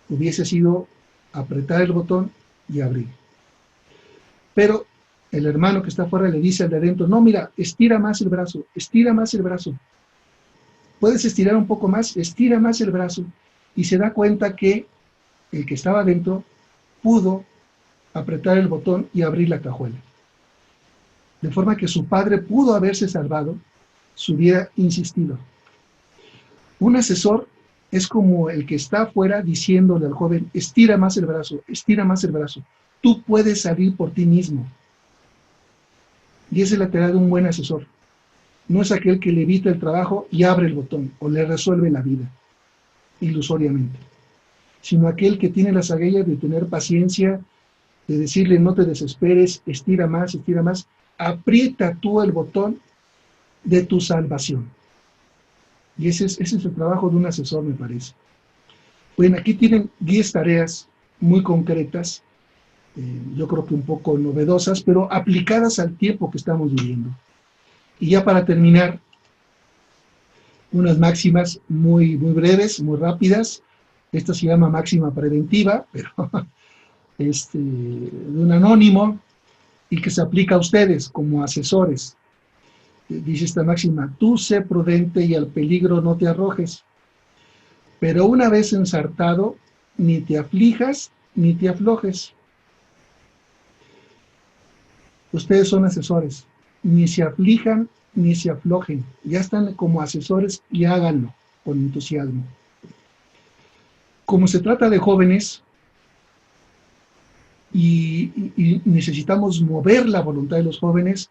hubiese sido apretar el botón y abrir. Pero el hermano que está afuera le dice al de adentro, no, mira, estira más el brazo. Puedes estirar un poco más, estira más el brazo. Y se da cuenta que el que estaba adentro pudo apretar el botón y abrir la cajuela. De forma que su padre pudo haberse salvado si hubiera insistido. Un asesor es como el que está afuera diciéndole al joven, estira más el brazo, tú puedes salir por ti mismo. Y esa es la tarea de un buen asesor. No es aquel que le evita el trabajo y abre el botón o le resuelve la vida ilusoriamente, sino aquel que tiene las agallas de tener paciencia, de decirle no te desesperes, estira más, aprieta tú el botón de tu salvación. Y ese es el trabajo de un asesor, me parece. Bueno, aquí tienen 10 tareas muy concretas, yo creo que un poco novedosas, pero aplicadas al tiempo que estamos viviendo. Y ya para terminar, unas máximas muy breves, muy rápidas. Esta se llama máxima preventiva, pero de un anónimo y que se aplica a ustedes como asesores. Dice esta máxima, tú sé prudente y al peligro no te arrojes, pero una vez ensartado, ni te aflijas ni te aflojes. Ustedes son asesores, ni se aflijan ni se aflojen, ya están como asesores y háganlo con entusiasmo. Como se trata de jóvenes y necesitamos mover la voluntad de los jóvenes,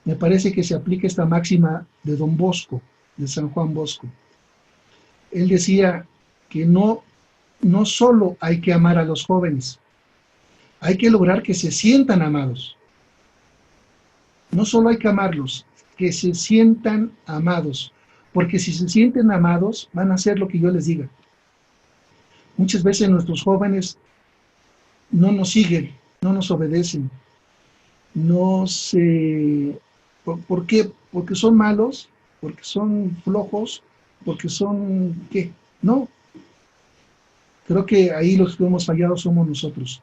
me parece que se aplica esta máxima de Don Bosco, de San Juan Bosco. Él decía que no no solo hay que amar a los jóvenes, hay que lograr que se sientan amados. No solo hay que amarlos, que se sientan amados, porque si se sienten amados, van a hacer lo que yo les diga. Muchas veces nuestros jóvenes no nos siguen, no nos obedecen, no se... ¿Por qué? Porque son malos, porque son flojos, porque son... ¿qué? No. Creo que ahí los que hemos fallado somos nosotros.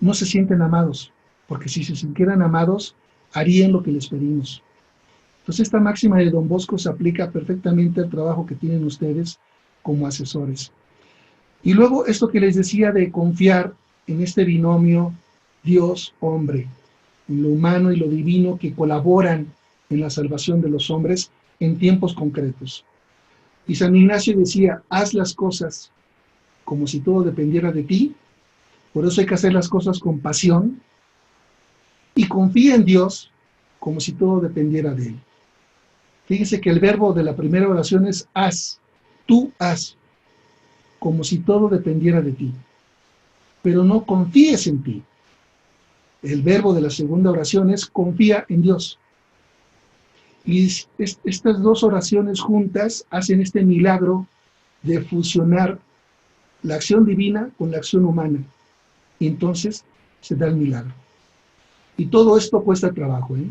No se sienten amados, porque si se sintieran amados, harían lo que les pedimos. Entonces esta máxima de Don Bosco se aplica perfectamente al trabajo que tienen ustedes como asesores. Y luego esto que les decía de confiar en este binomio Dios-hombre, en lo humano y lo divino que colaboran en la salvación de los hombres en tiempos concretos. Y San Ignacio decía, haz las cosas como si todo dependiera de ti, por eso hay que hacer las cosas con pasión, y confía en Dios como si todo dependiera de Él. Fíjense que el verbo de la primera oración es haz, tú haz, como si todo dependiera de ti, pero no confíes en ti. El verbo de la segunda oración es confía en Dios. Y estas dos oraciones juntas hacen este milagro de fusionar la acción divina con la acción humana. Y entonces se da el milagro. Y todo esto cuesta trabajo, ¿eh?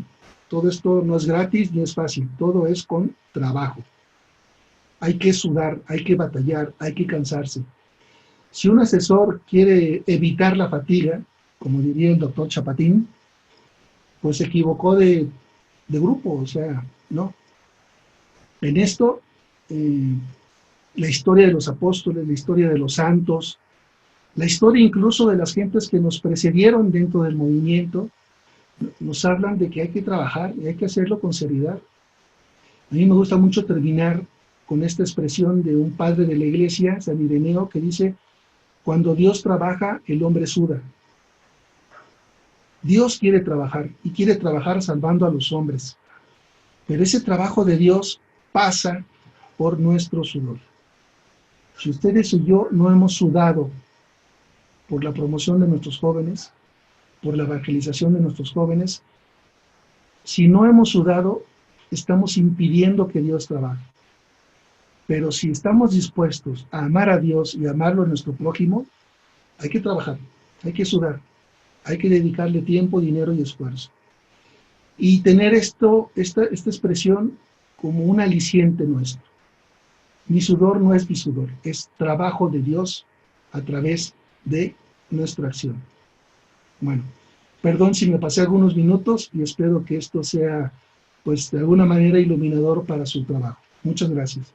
Todo esto no es gratis ni es fácil, todo es con trabajo. Hay que sudar, hay que batallar, hay que cansarse. Si un asesor quiere evitar la fatiga, como diría el doctor Chapatín, pues se equivocó de grupo, o sea, no. En esto, la historia de los apóstoles, la historia de los santos, la historia incluso de las gentes que nos precedieron dentro del movimiento, nos hablan de que hay que trabajar y hay que hacerlo con seriedad. A mí me gusta mucho terminar con esta expresión de un padre de la iglesia, San Ireneo, que dice, cuando Dios trabaja, el hombre suda. Dios quiere trabajar y quiere trabajar salvando a los hombres, pero ese trabajo de Dios pasa por nuestro sudor. Si ustedes y yo no hemos sudado por la promoción de nuestros jóvenes, por la evangelización de nuestros jóvenes, si no hemos sudado, estamos impidiendo que Dios trabaje. Pero si estamos dispuestos a amar a Dios y amarlo a nuestro prójimo, hay que trabajar, hay que sudar, hay que dedicarle tiempo, dinero y esfuerzo. Y tener esta expresión como un aliciente nuestro. Mi sudor no es mi sudor, es trabajo de Dios a través de nuestra acción. Bueno, perdón si me pasé algunos minutos y espero que esto sea, pues, de alguna manera iluminador para su trabajo. Muchas gracias.